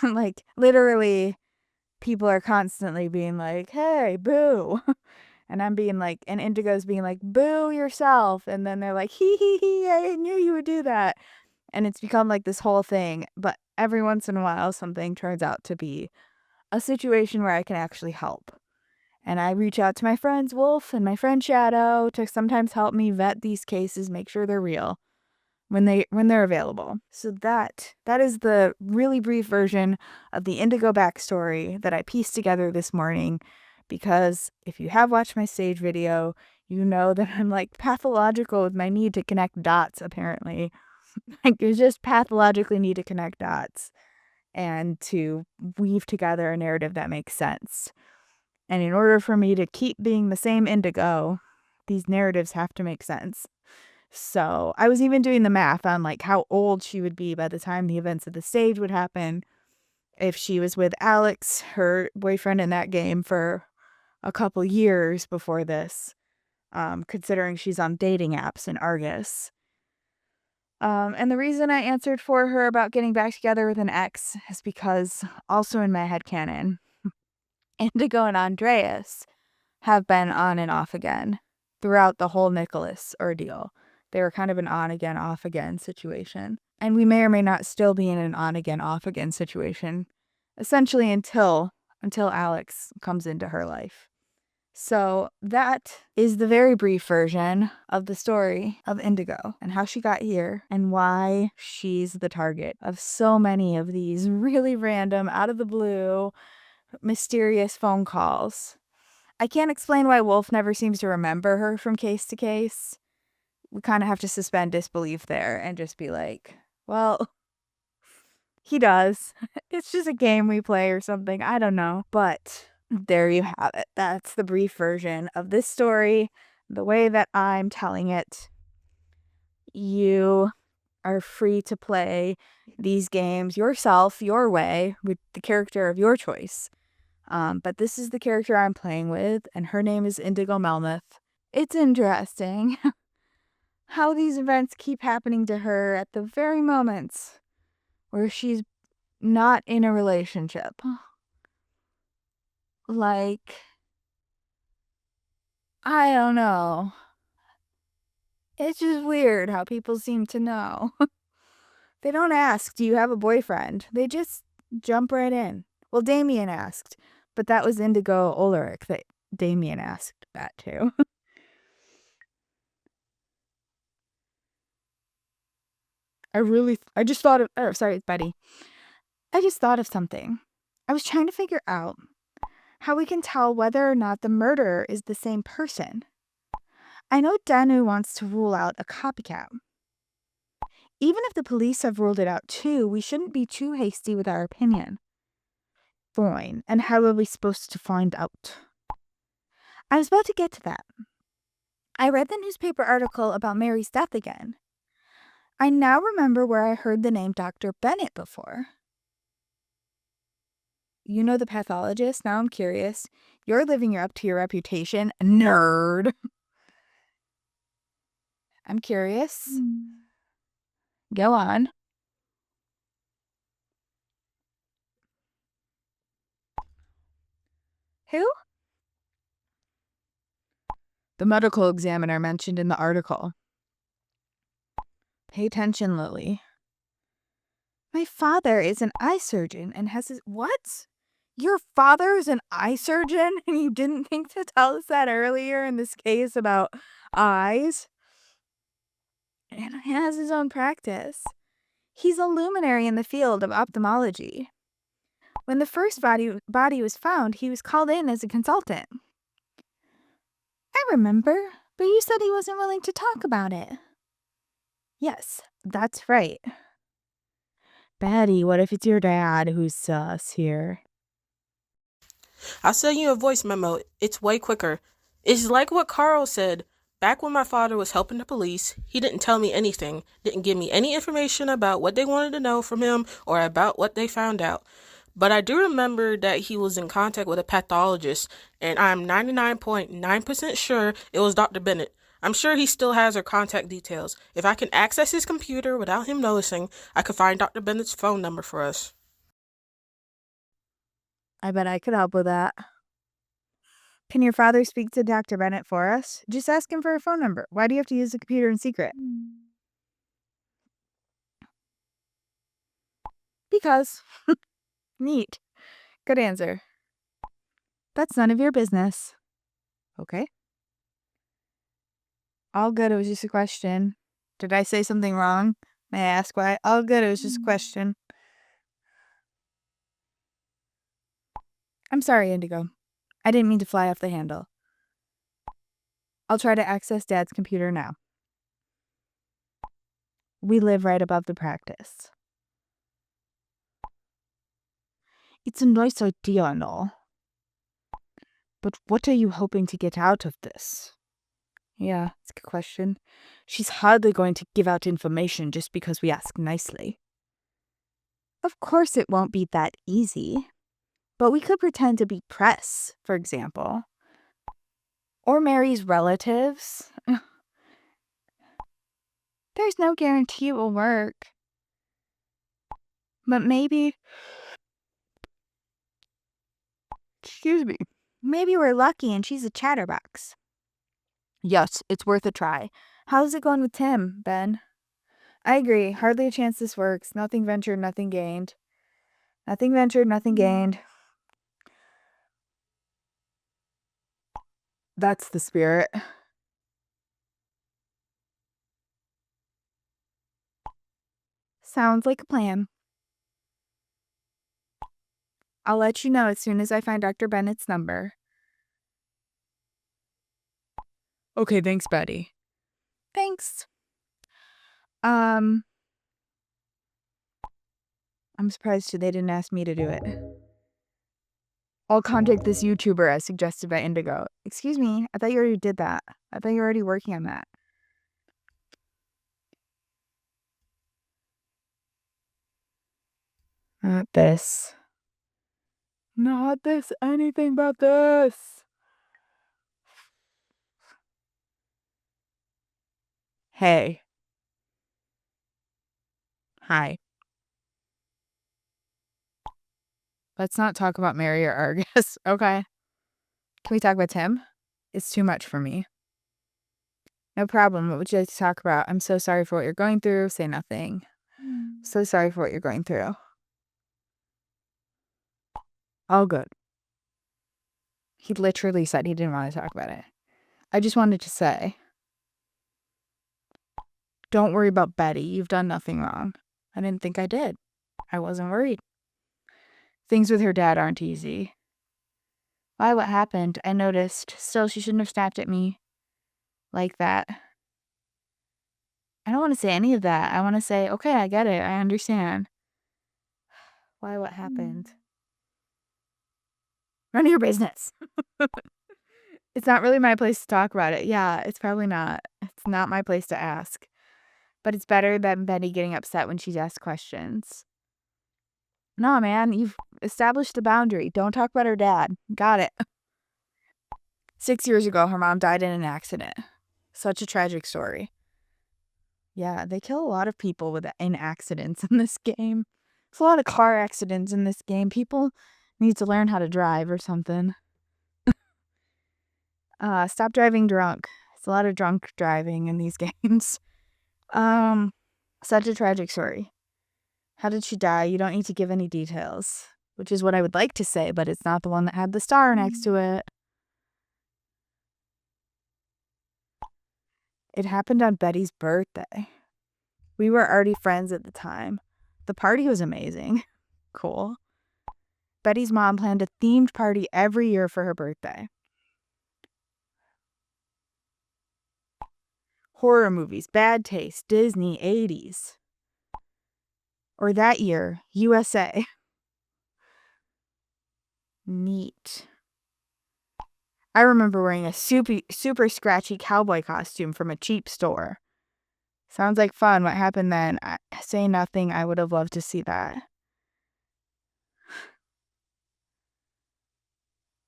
Like, literally, people are constantly being like, hey, boo. And I'm being like, and Indigo's being like, boo yourself. And then they're like, hee, I knew you would do that. And it's become like this whole thing. But every once in a while, something turns out to be a situation where I can actually help. And I reach out to my friends Wolf and my friend Shadow to sometimes help me vet these cases, make sure they're real when they're available. So that is the really brief version of the Indigo backstory that I pieced together this morning. Because if you have watched my stage video, you know that I'm, like, pathological with my need to connect dots, apparently. Like, you just pathologically need to connect dots and to weave together a narrative that makes sense. And in order for me to keep being the same Indigo, these narratives have to make sense. So I was even doing the math on like how old she would be by the time the events of the stage would happen. If she was with Alex, her boyfriend in that game, for a couple years before this, considering she's on dating apps in Argus. And the reason I answered for her about getting back together with an ex is because, also in my headcanon, Indigo and Andreas have been on and off again throughout the whole Nicholas ordeal. They were kind of an on again, off again situation. And we may or may not still be in an on again, off again situation, essentially until Alex comes into her life. So that is the very brief version of the story of Indigo and how she got here and why she's the target of so many of these really random, out of the blue, mysterious phone calls. I can't explain why Wolf never seems to remember her from case to case. We kind of have to suspend disbelief there and just be like, well, he does. It's just a game we play or something. I don't know. But there you have it. That's the brief version of this story, the way that I'm telling it. You are free to play these games yourself, your way, with the character of your choice. But this is the character I'm playing with, and her name is Indigo Melmoth. It's interesting how these events keep happening to her at the very moments where she's not in a relationship. Like, I don't know. It's just weird how people seem to know. They don't ask, do you have a boyfriend? They just jump right in. Well, Damien asked, but that was Indigo Ulrich that Damien asked that too. I just thought of, oh, sorry, Betty. I just thought of something. I was trying to figure out how we can tell whether or not the murderer is the same person. I know Danu wants to rule out a copycat. Even if the police have ruled it out too, we shouldn't be too hasty with our opinion. Fine, and how are we supposed to find out? I was about to get to that. I read the newspaper article about Mary's death again. I now remember where I heard the name Dr. Bennett before. You know the pathologist? Now I'm curious. You're living up to your reputation. Nerd. I'm curious. Go on. Who? The medical examiner mentioned in the article. Pay attention, Lily. My father is an eye surgeon and has his... What? Your father is an eye surgeon and you didn't think to tell us that earlier in this case about eyes? And has his own practice. He's a luminary in the field of ophthalmology. When the first body was found, he was called in as a consultant. I remember, but you said he wasn't willing to talk about it. Yes, that's right. Betty, what if it's your dad who's sus here? I'll send you a voice memo. It's way quicker. It's like what Carl said. Back when my father was helping the police, he didn't tell me anything, didn't give me any information about what they wanted to know from him or about what they found out. But I do remember that he was in contact with a pathologist, and I'm 99.9% sure it was Dr. Bennett. I'm sure he still has her contact details. If I can access his computer without him noticing, I could find Dr. Bennett's phone number for us. I bet I could help with that. Can your father speak to Dr. Bennett for us? Just ask him for a phone number. Why do you have to use the computer in secret? Because. Neat. Good answer. That's none of your business. Okay. All good, it was just a question. Did I say something wrong? May I ask why? All good, it was just a question. I'm sorry, Indigo. I didn't mean to fly off the handle. I'll try to access Dad's computer now. We live right above the practice. It's a nice idea, Noel. But what are you hoping to get out of this? Yeah, it's a good question. She's hardly going to give out information just because we ask nicely. Of course it won't be that easy. But we could pretend to be press, for example. Or Mary's relatives. There's no guarantee it will work. But maybe... Excuse me. Maybe we're lucky and she's a chatterbox. Yes, it's worth a try. How's it going with Tim, Ben? I agree. Hardly a chance this works. Nothing ventured, nothing gained. Nothing ventured, nothing gained. That's the spirit. Sounds like a plan. I'll let you know as soon as I find Dr. Bennett's number. Okay, thanks, Betty. Thanks. I'm surprised they didn't ask me to do it. I'll contact this YouTuber as suggested by Indigo. Excuse me, I thought you already did that. I thought you were already working on that. Not this. Not this. Anything but this. Hey. Hi. Let's not talk about Mary or Argus. Okay. Can we talk about Tim? It's too much for me. No problem. What would you like to talk about? I'm so sorry for what you're going through. Say nothing. So sorry for what you're going through. All good. He literally said he didn't want to talk about it. I just wanted to say, don't worry about Betty. You've done nothing wrong. I didn't think I did. I wasn't worried. Things with her dad aren't easy. Why, what happened? I noticed. Still, she shouldn't have snapped at me like that. I don't want to say any of that. I want to say, okay, I get it. I understand. Why, what happened? Run your business. It's not really my place to talk about it. Yeah, it's probably not. It's not my place to ask. But it's better than Betty getting upset when she's asked questions. No, man, you've established the boundary. Don't talk about her dad. Got it. 6 years ago, her mom died in an accident. Such a tragic story. Yeah, they kill a lot of people in accidents in this game. There's a lot of car accidents in this game. People need to learn how to drive or something. Stop driving drunk. It's a lot of drunk driving in these games. Such a tragic story. How did she die? You don't need to give any details, which is what I would like to say, but it's not the one that had the star next to it. It happened on Betty's birthday. We were already friends at the time. The party was amazing. Cool. Betty's mom planned a themed party every year for her birthday. Horror movies, bad taste, Disney, 80s. Or that year, USA. Neat. I remember wearing a super scratchy cowboy costume from a cheap store. Sounds like fun. What happened then? Say nothing. I would have loved to see that.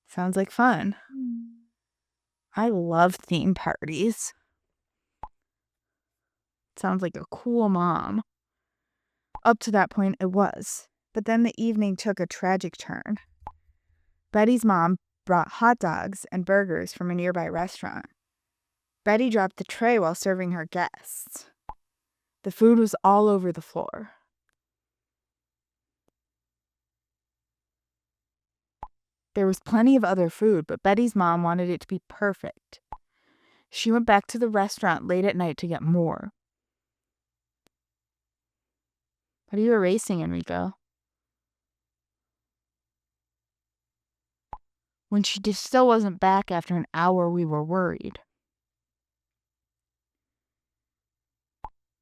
Sounds like fun. I love theme parties. Sounds like a cool mom. Up to that point, it was. But then the evening took a tragic turn. Betty's mom brought hot dogs and burgers from a nearby restaurant. Betty dropped the tray while serving her guests. The food was all over the floor. There was plenty of other food, but Betty's mom wanted it to be perfect. She went back to the restaurant late at night to get more. What are you erasing, Enrico? When she still wasn't back after an hour, we were worried.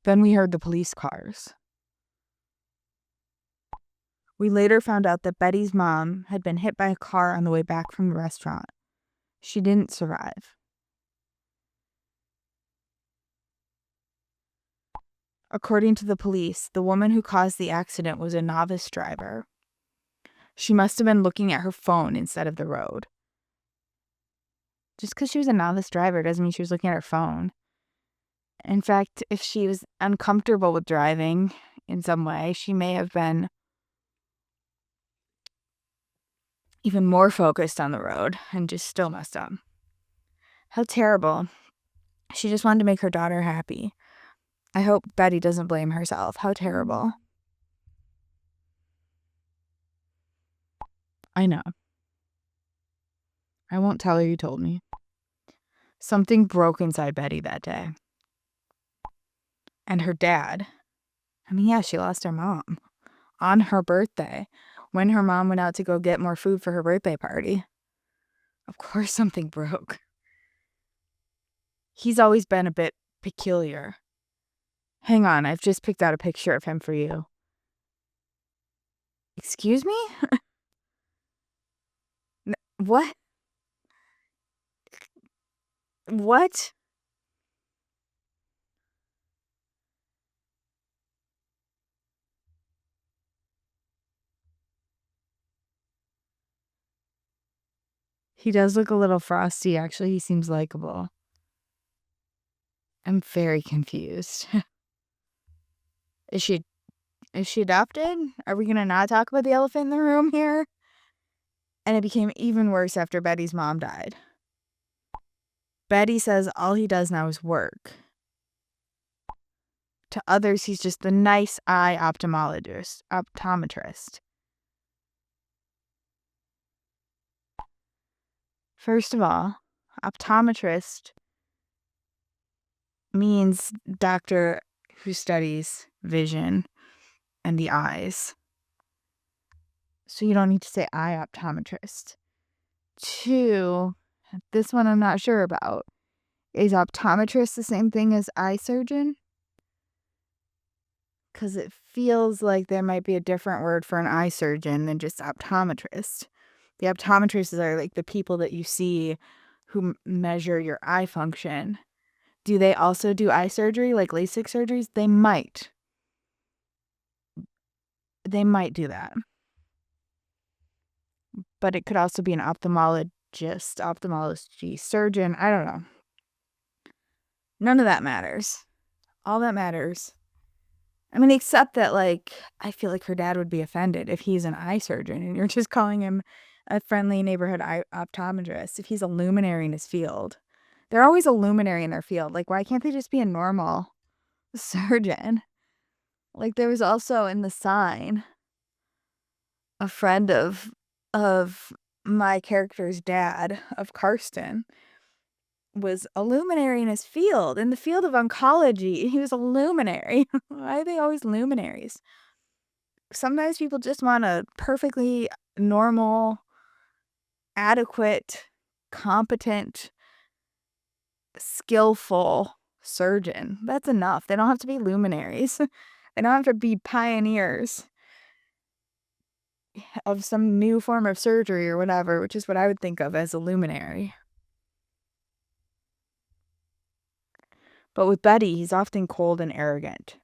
Then we heard the police cars. We later found out that Betty's mom had been hit by a car on the way back from the restaurant. She didn't survive. According to the police, the woman who caused the accident was a novice driver. She must have been looking at her phone instead of the road. Just because she was a novice driver doesn't mean she was looking at her phone. In fact, if she was uncomfortable with driving in some way, she may have been even more focused on the road and just still messed up. How terrible. She just wanted to make her daughter happy. I hope Betty doesn't blame herself. How terrible. I know. I won't tell her you told me. Something broke inside Betty that day. And her dad. I mean, yeah, she lost her mom on her birthday when her mom went out to go get more food for her birthday party. Of course something broke. He's always been a bit peculiar. Hang on, I've just picked out a picture of him for you. Excuse me? What? What? He does look a little frosty, actually. He seems likable. I'm very confused. Is she adopted? Are we gonna not talk about the elephant in the room here? And it became even worse after Betty's mom died. Betty says all he does now is work. To others, he's just the nice eye ophthalmologist. First of all, optometrist means doctor who studies vision and the eyes. So you don't need to say eye optometrist. 2, this one I'm not sure about. Is optometrist the same thing as eye surgeon? Because it feels like there might be a different word for an eye surgeon than just optometrist. The optometrists are like the people that you see who measure your eye function. Do they also do eye surgery, like LASIK surgeries? They might. They might do that. But it could also be an ophthalmology surgeon. I don't know. None of that matters. All that matters. I mean, except that, like, I feel like her dad would be offended if he's an eye surgeon and you're just calling him a friendly neighborhood eye optometrist if he's a luminary in his field. They're always a luminary in their field. Like, why can't they just be a normal surgeon? Like, there was also in the sign a friend of my character's dad, of Karsten, was a luminary in his field, in the field of oncology. He was a luminary. Why are they always luminaries? Sometimes people just want a perfectly normal, adequate, competent, skillful surgeon. That's enough. They don't have to be luminaries. They don't have to be pioneers of some new form of surgery or whatever, which is what I would think of as a luminary. But with Betty, he's often cold and arrogant.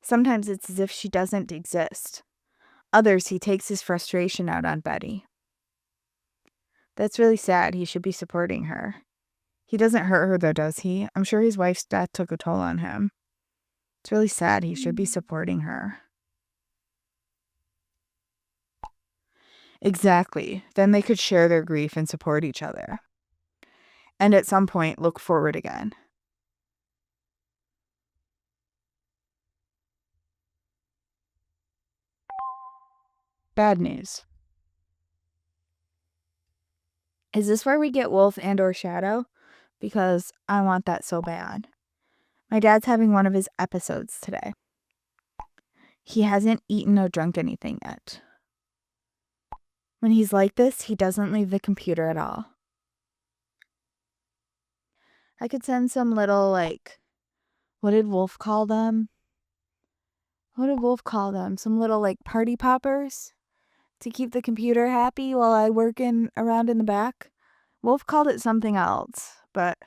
Sometimes it's as if she doesn't exist. Others, he takes his frustration out on Betty. That's really sad. He should be supporting her. He doesn't hurt her, though, does he? I'm sure his wife's death took a toll on him. It's really sad. He should be supporting her. Exactly. Then they could share their grief and support each other. And at some point, look forward again. Bad news. Is this where we get Wolf and or Shadow? Because I want that so bad. My dad's having one of his episodes today. He hasn't eaten or drunk anything yet. When he's like this, he doesn't leave the computer at all. I could send some little, like, what did Wolf call them? What did Wolf call them? Some little, like, party poppers? To keep the computer happy while I work around in the back? Wolf called it something else, but...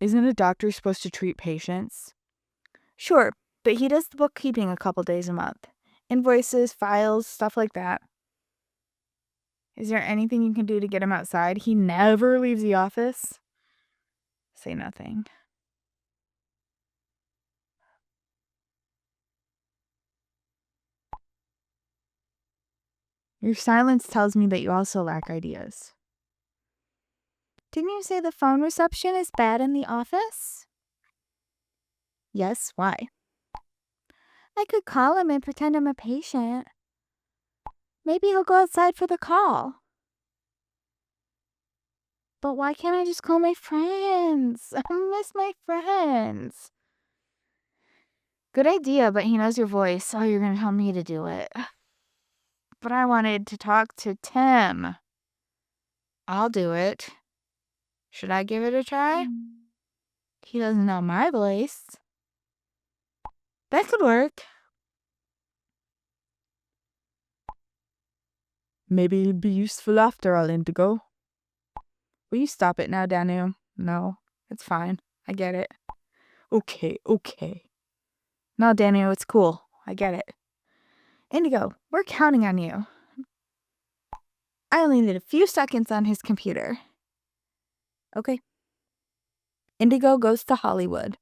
isn't a doctor supposed to treat patients? Sure, but he does the bookkeeping a couple days a month. Invoices, files, stuff like that. Is there anything you can do to get him outside? He never leaves the office. Say nothing. Your silence tells me that you also lack ideas. Didn't you say the phone reception is bad in the office? Yes, why? I could call him and pretend I'm a patient. Maybe he'll go outside for the call. But why can't I just call my friends? I miss my friends. Good idea, but he knows your voice. Oh, you're going to tell me to do it. But I wanted to talk to Tim. I'll do it. Should I give it a try? He doesn't know my voice. That could work. Maybe it'll be useful after all, Indigo. Will you stop it now, Danu? No, it's fine. I get it. Okay. No, Danu, it's cool. I get it. Indigo, we're counting on you. I only need a few seconds on his computer. Okay. Indigo goes to Hollywood.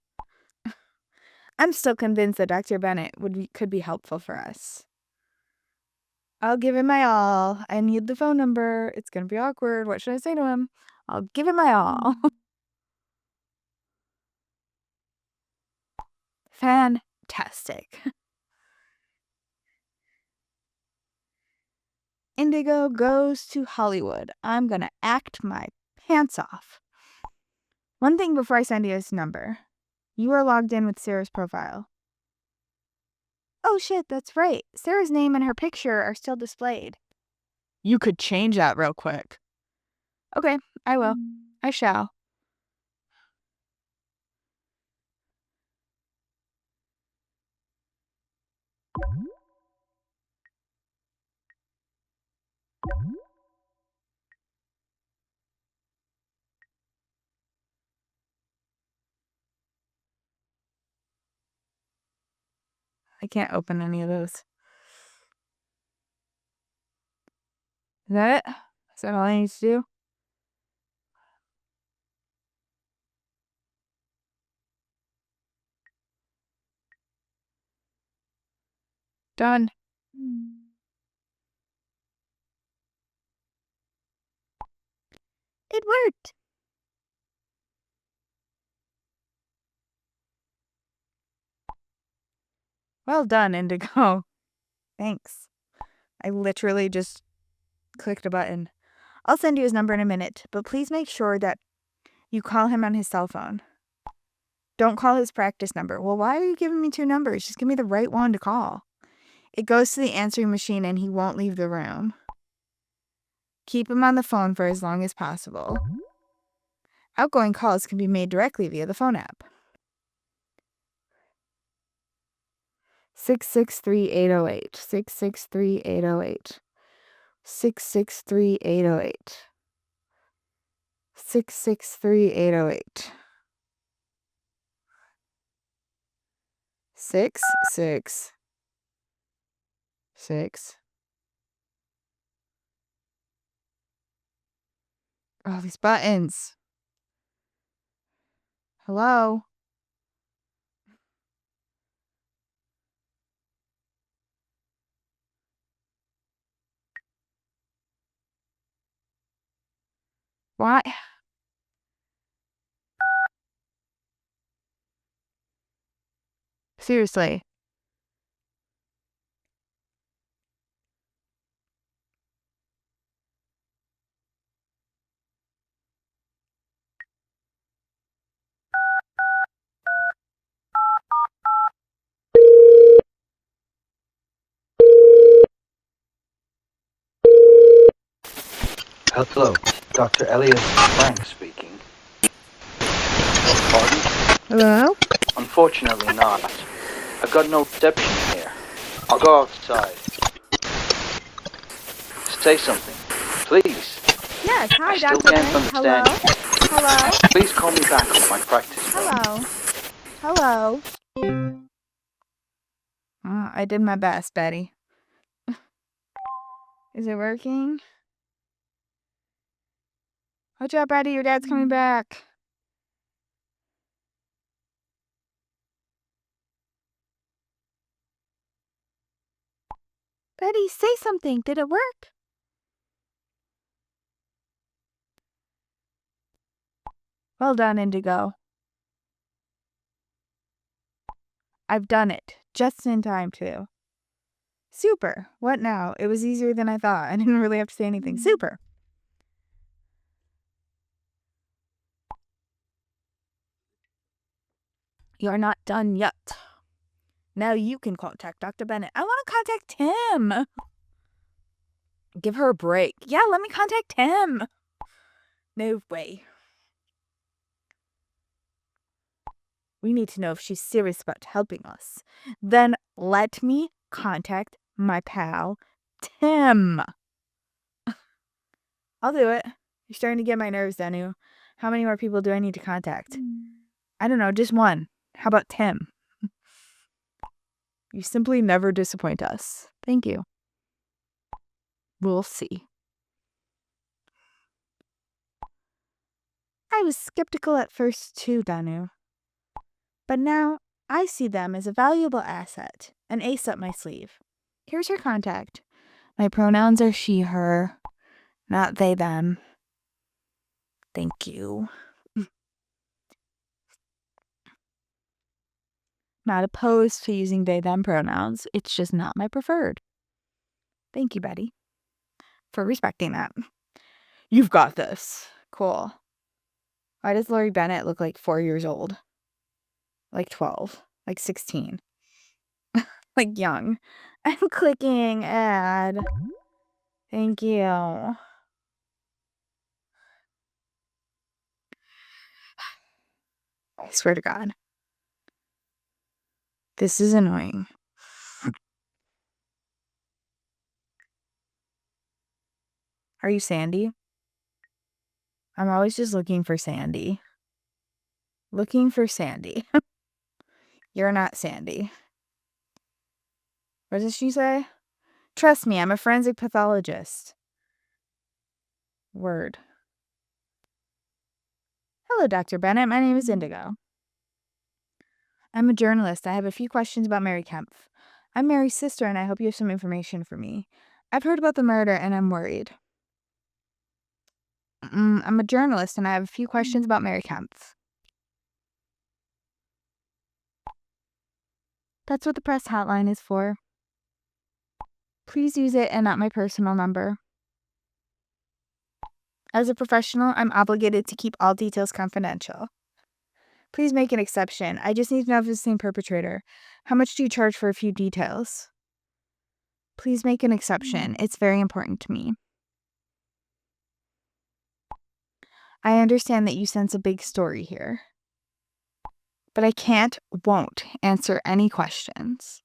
I'm still convinced that Dr. Bennett could be helpful for us. I'll give him my all. I need the phone number. It's going to be awkward. What should I say to him? I'll give him my all. Fantastic. Indigo goes to Hollywood. I'm going to act my pants off. One thing before I send you his number. You are logged in with Sarah's profile. Oh shit, that's right. Sarah's name and her picture are still displayed. You could change that real quick. Okay, I will. I shall. I can't open any of those. Is that it? Is that all I need to do? Done. It worked. Well done, Indigo. Thanks. I literally just clicked a button. I'll send you his number in a minute, but please make sure that you call him on his cell phone. Don't call his practice number. Well, why are you giving me two numbers? Just give me the right one to call. It goes to the answering machine and he won't leave the room. Keep him on the phone for as long as possible. Outgoing calls can be made directly via the phone app. 663-808. 663-808. 663-808. 663-808. 666. Oh, these buttons. Hello? Why? Seriously. Hello, Dr. Elliot Frank speaking. Pardon? Hello? Unfortunately not. I've got no reception here. I'll go outside. Say something, please. Yes, hi, I still Dr. can't Bennett. Hello? understand you. Hello? Please call me back on my practice phone. Hello? Hello? I did my best, Betty. Is it working? Watch out, Betty, your dad's coming back. Betty, say something. Did it work? Well done, Indigo. I've done it. Just in time, too. Super. What now? It was easier than I thought. I didn't really have to say anything. Super. You're not done yet. Now you can contact Dr. Bennett. I want to contact him. Give her a break. Yeah, let me contact him. No way. We need to know if she's serious about helping us. Then let me contact my pal, Tim. I'll do it. You're starting to get my nerves, Danu. How many more people do I need to contact? I don't know, just one. How about Tim? You simply never disappoint us. Thank you. We'll see. I was skeptical at first too, Danu. But now I see them as a valuable asset, an ace up my sleeve. Here's her contact. My pronouns are she, her, not they, them. Thank you. Not opposed to using they, them pronouns. It's just not my preferred. Thank you, Betty, for respecting that. You've got this. Cool. Why does Lori Bennett look like 4 years old? Like 12. Like 16. Like young. I'm clicking add. Thank you. I swear to God. This is annoying. Are you Sandy? I'm always just looking for Sandy. Looking for Sandy. You're not Sandy. What does she say? Trust me, I'm a forensic pathologist. Word. Hello, Dr. Bennett. My name is Indigo. I'm a journalist. I have a few questions about Mary Kempf. I'm Mary's sister, and I hope you have some information for me. I've heard about the murder, and I'm worried. I'm a journalist, and I have a few questions about Mary Kempf. That's what the press hotline is for. Please use it and not my personal number. As a professional, I'm obligated to keep all details confidential. Please make an exception. I just need to know if it's the same perpetrator. How much do you charge for a few details? Please make an exception. It's very important to me. I understand that you sense a big story here. But I won't answer any questions.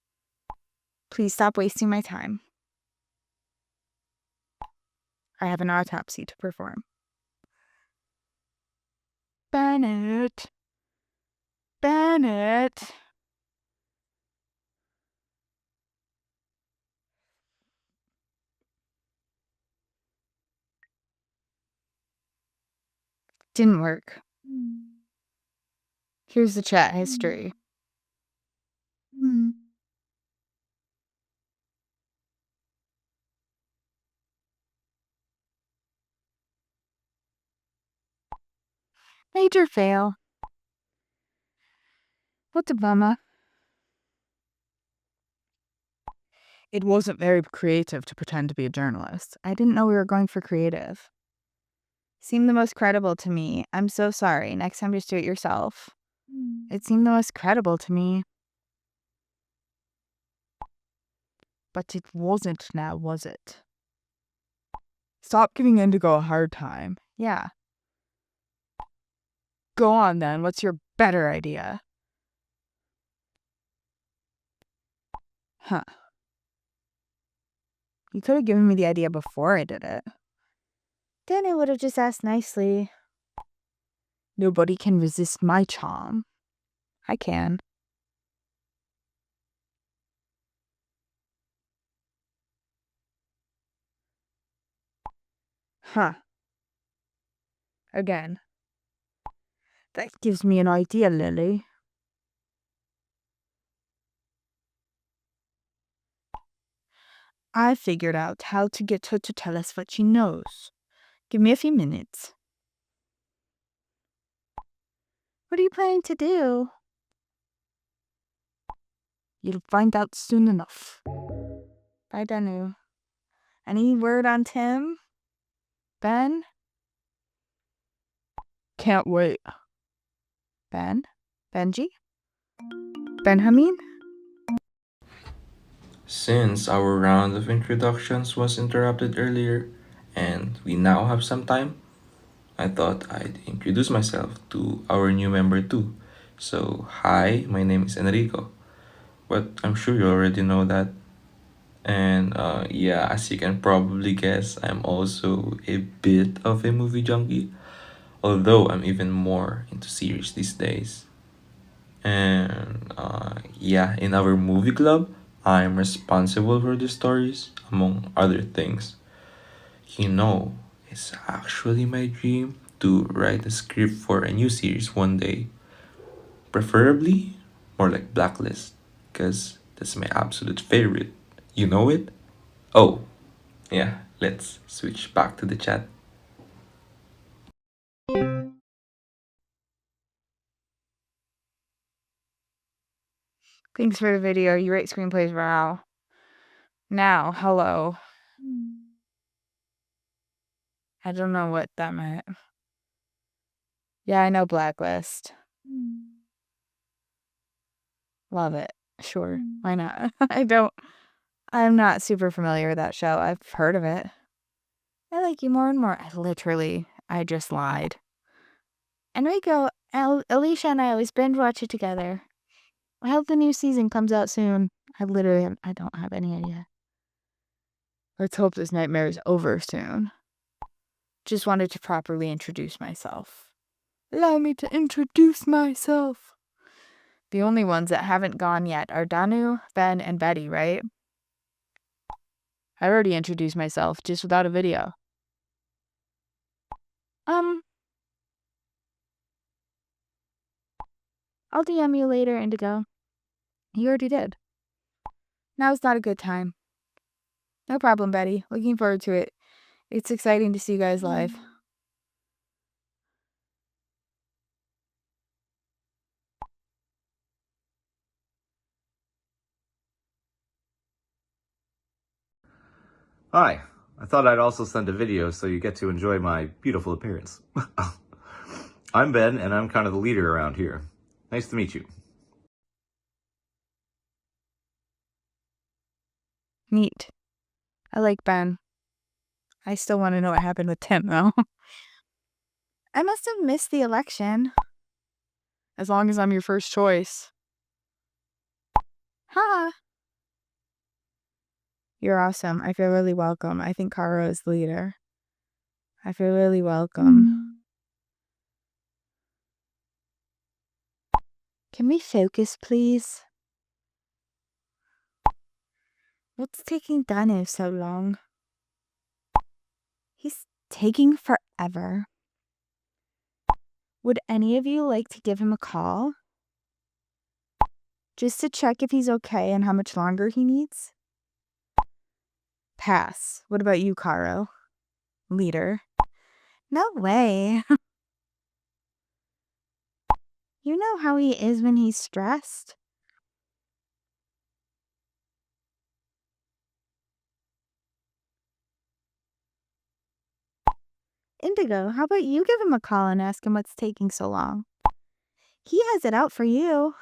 Please stop wasting my time. I have an autopsy to perform. Bennett. Bennett. Didn't work. Here's the chat history. Major fail. What a bummer. It wasn't very creative to pretend to be a journalist. I didn't know we were going for creative. Seemed the most credible to me. I'm so sorry. Next time, just do it yourself. It seemed the most credible to me. But it wasn't now, was it? Stop giving Indigo a hard time. Yeah. Go on then. What's your better idea? Huh. You could have given me the idea before I did it. Then I would have just asked nicely. Nobody can resist my charm. I can. Huh. Again. That gives me an idea, Lily. I figured out how to get her to tell us what she knows. Give me a few minutes. What are you planning to do? You'll find out soon enough. Bye, Danu. Any word on Tim? Ben? Can't wait. Ben? Benji? Benjamin? Since our round of introductions was interrupted earlier and we now have some time, I thought I'd introduce myself to our new member too. So, hi, my name is Enrico, but I'm sure you already know that. And yeah, as you can probably guess, I'm also a bit of a movie junkie, although I'm even more into series these days. And yeah, in our movie club, I'm responsible for the stories, among other things. You know, it's actually my dream to write a script for a new series one day. Preferably more like Blacklist, because that's my absolute favorite. You know it? Oh, yeah, let's switch back to the chat. Thanks for the video. You rate screenplays, wow. Now, hello. I don't know what that meant. Yeah, I know Blacklist. Love it. Sure, why not? I'm not super familiar with that show. I've heard of it. I like you more and more. I just lied. Enrico, Alicia and I always binge watch it together. I hope the new season comes out soon. I don't have any idea. Let's hope this nightmare is over soon. Just wanted to properly introduce myself. Allow me to introduce myself. The only ones that haven't gone yet are Danu, Ben, and Betty, right? I already introduced myself, just without a video. I'll DM you later, Indigo. You already did. Now's not a good time. No problem, Betty. Looking forward to it. It's exciting to see you guys live. Hi, I thought I'd also send a video so you get to enjoy my beautiful appearance. I'm Ben, and I'm kind of the leader around here. Nice to meet you. Neat. I like Ben. I still want to know what happened with Tim, though. I must have missed the election. As long as I'm your first choice. Ha! You're awesome. I feel really welcome. I think Kara is the leader. I feel really welcome. Can we focus, please? What's taking Danu so long? He's taking forever. Would any of you like to give him a call? Just to check if he's okay and how much longer he needs? Pass. What about you, Caro? Leader. No way. You know how he is when he's stressed. Indigo, how about you give him a call and ask him what's taking so long? He has it out for you.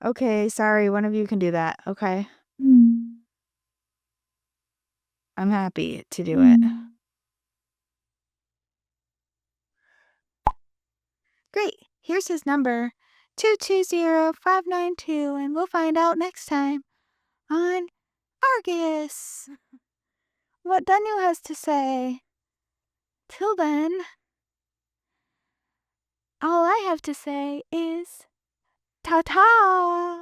Okay, sorry, one of you can do that, okay? I'm happy to do it. Great, here's his number. 220-592, and we'll find out next time. on Argus. What Daniel has to say. Till then, all I have to say is ta-ta.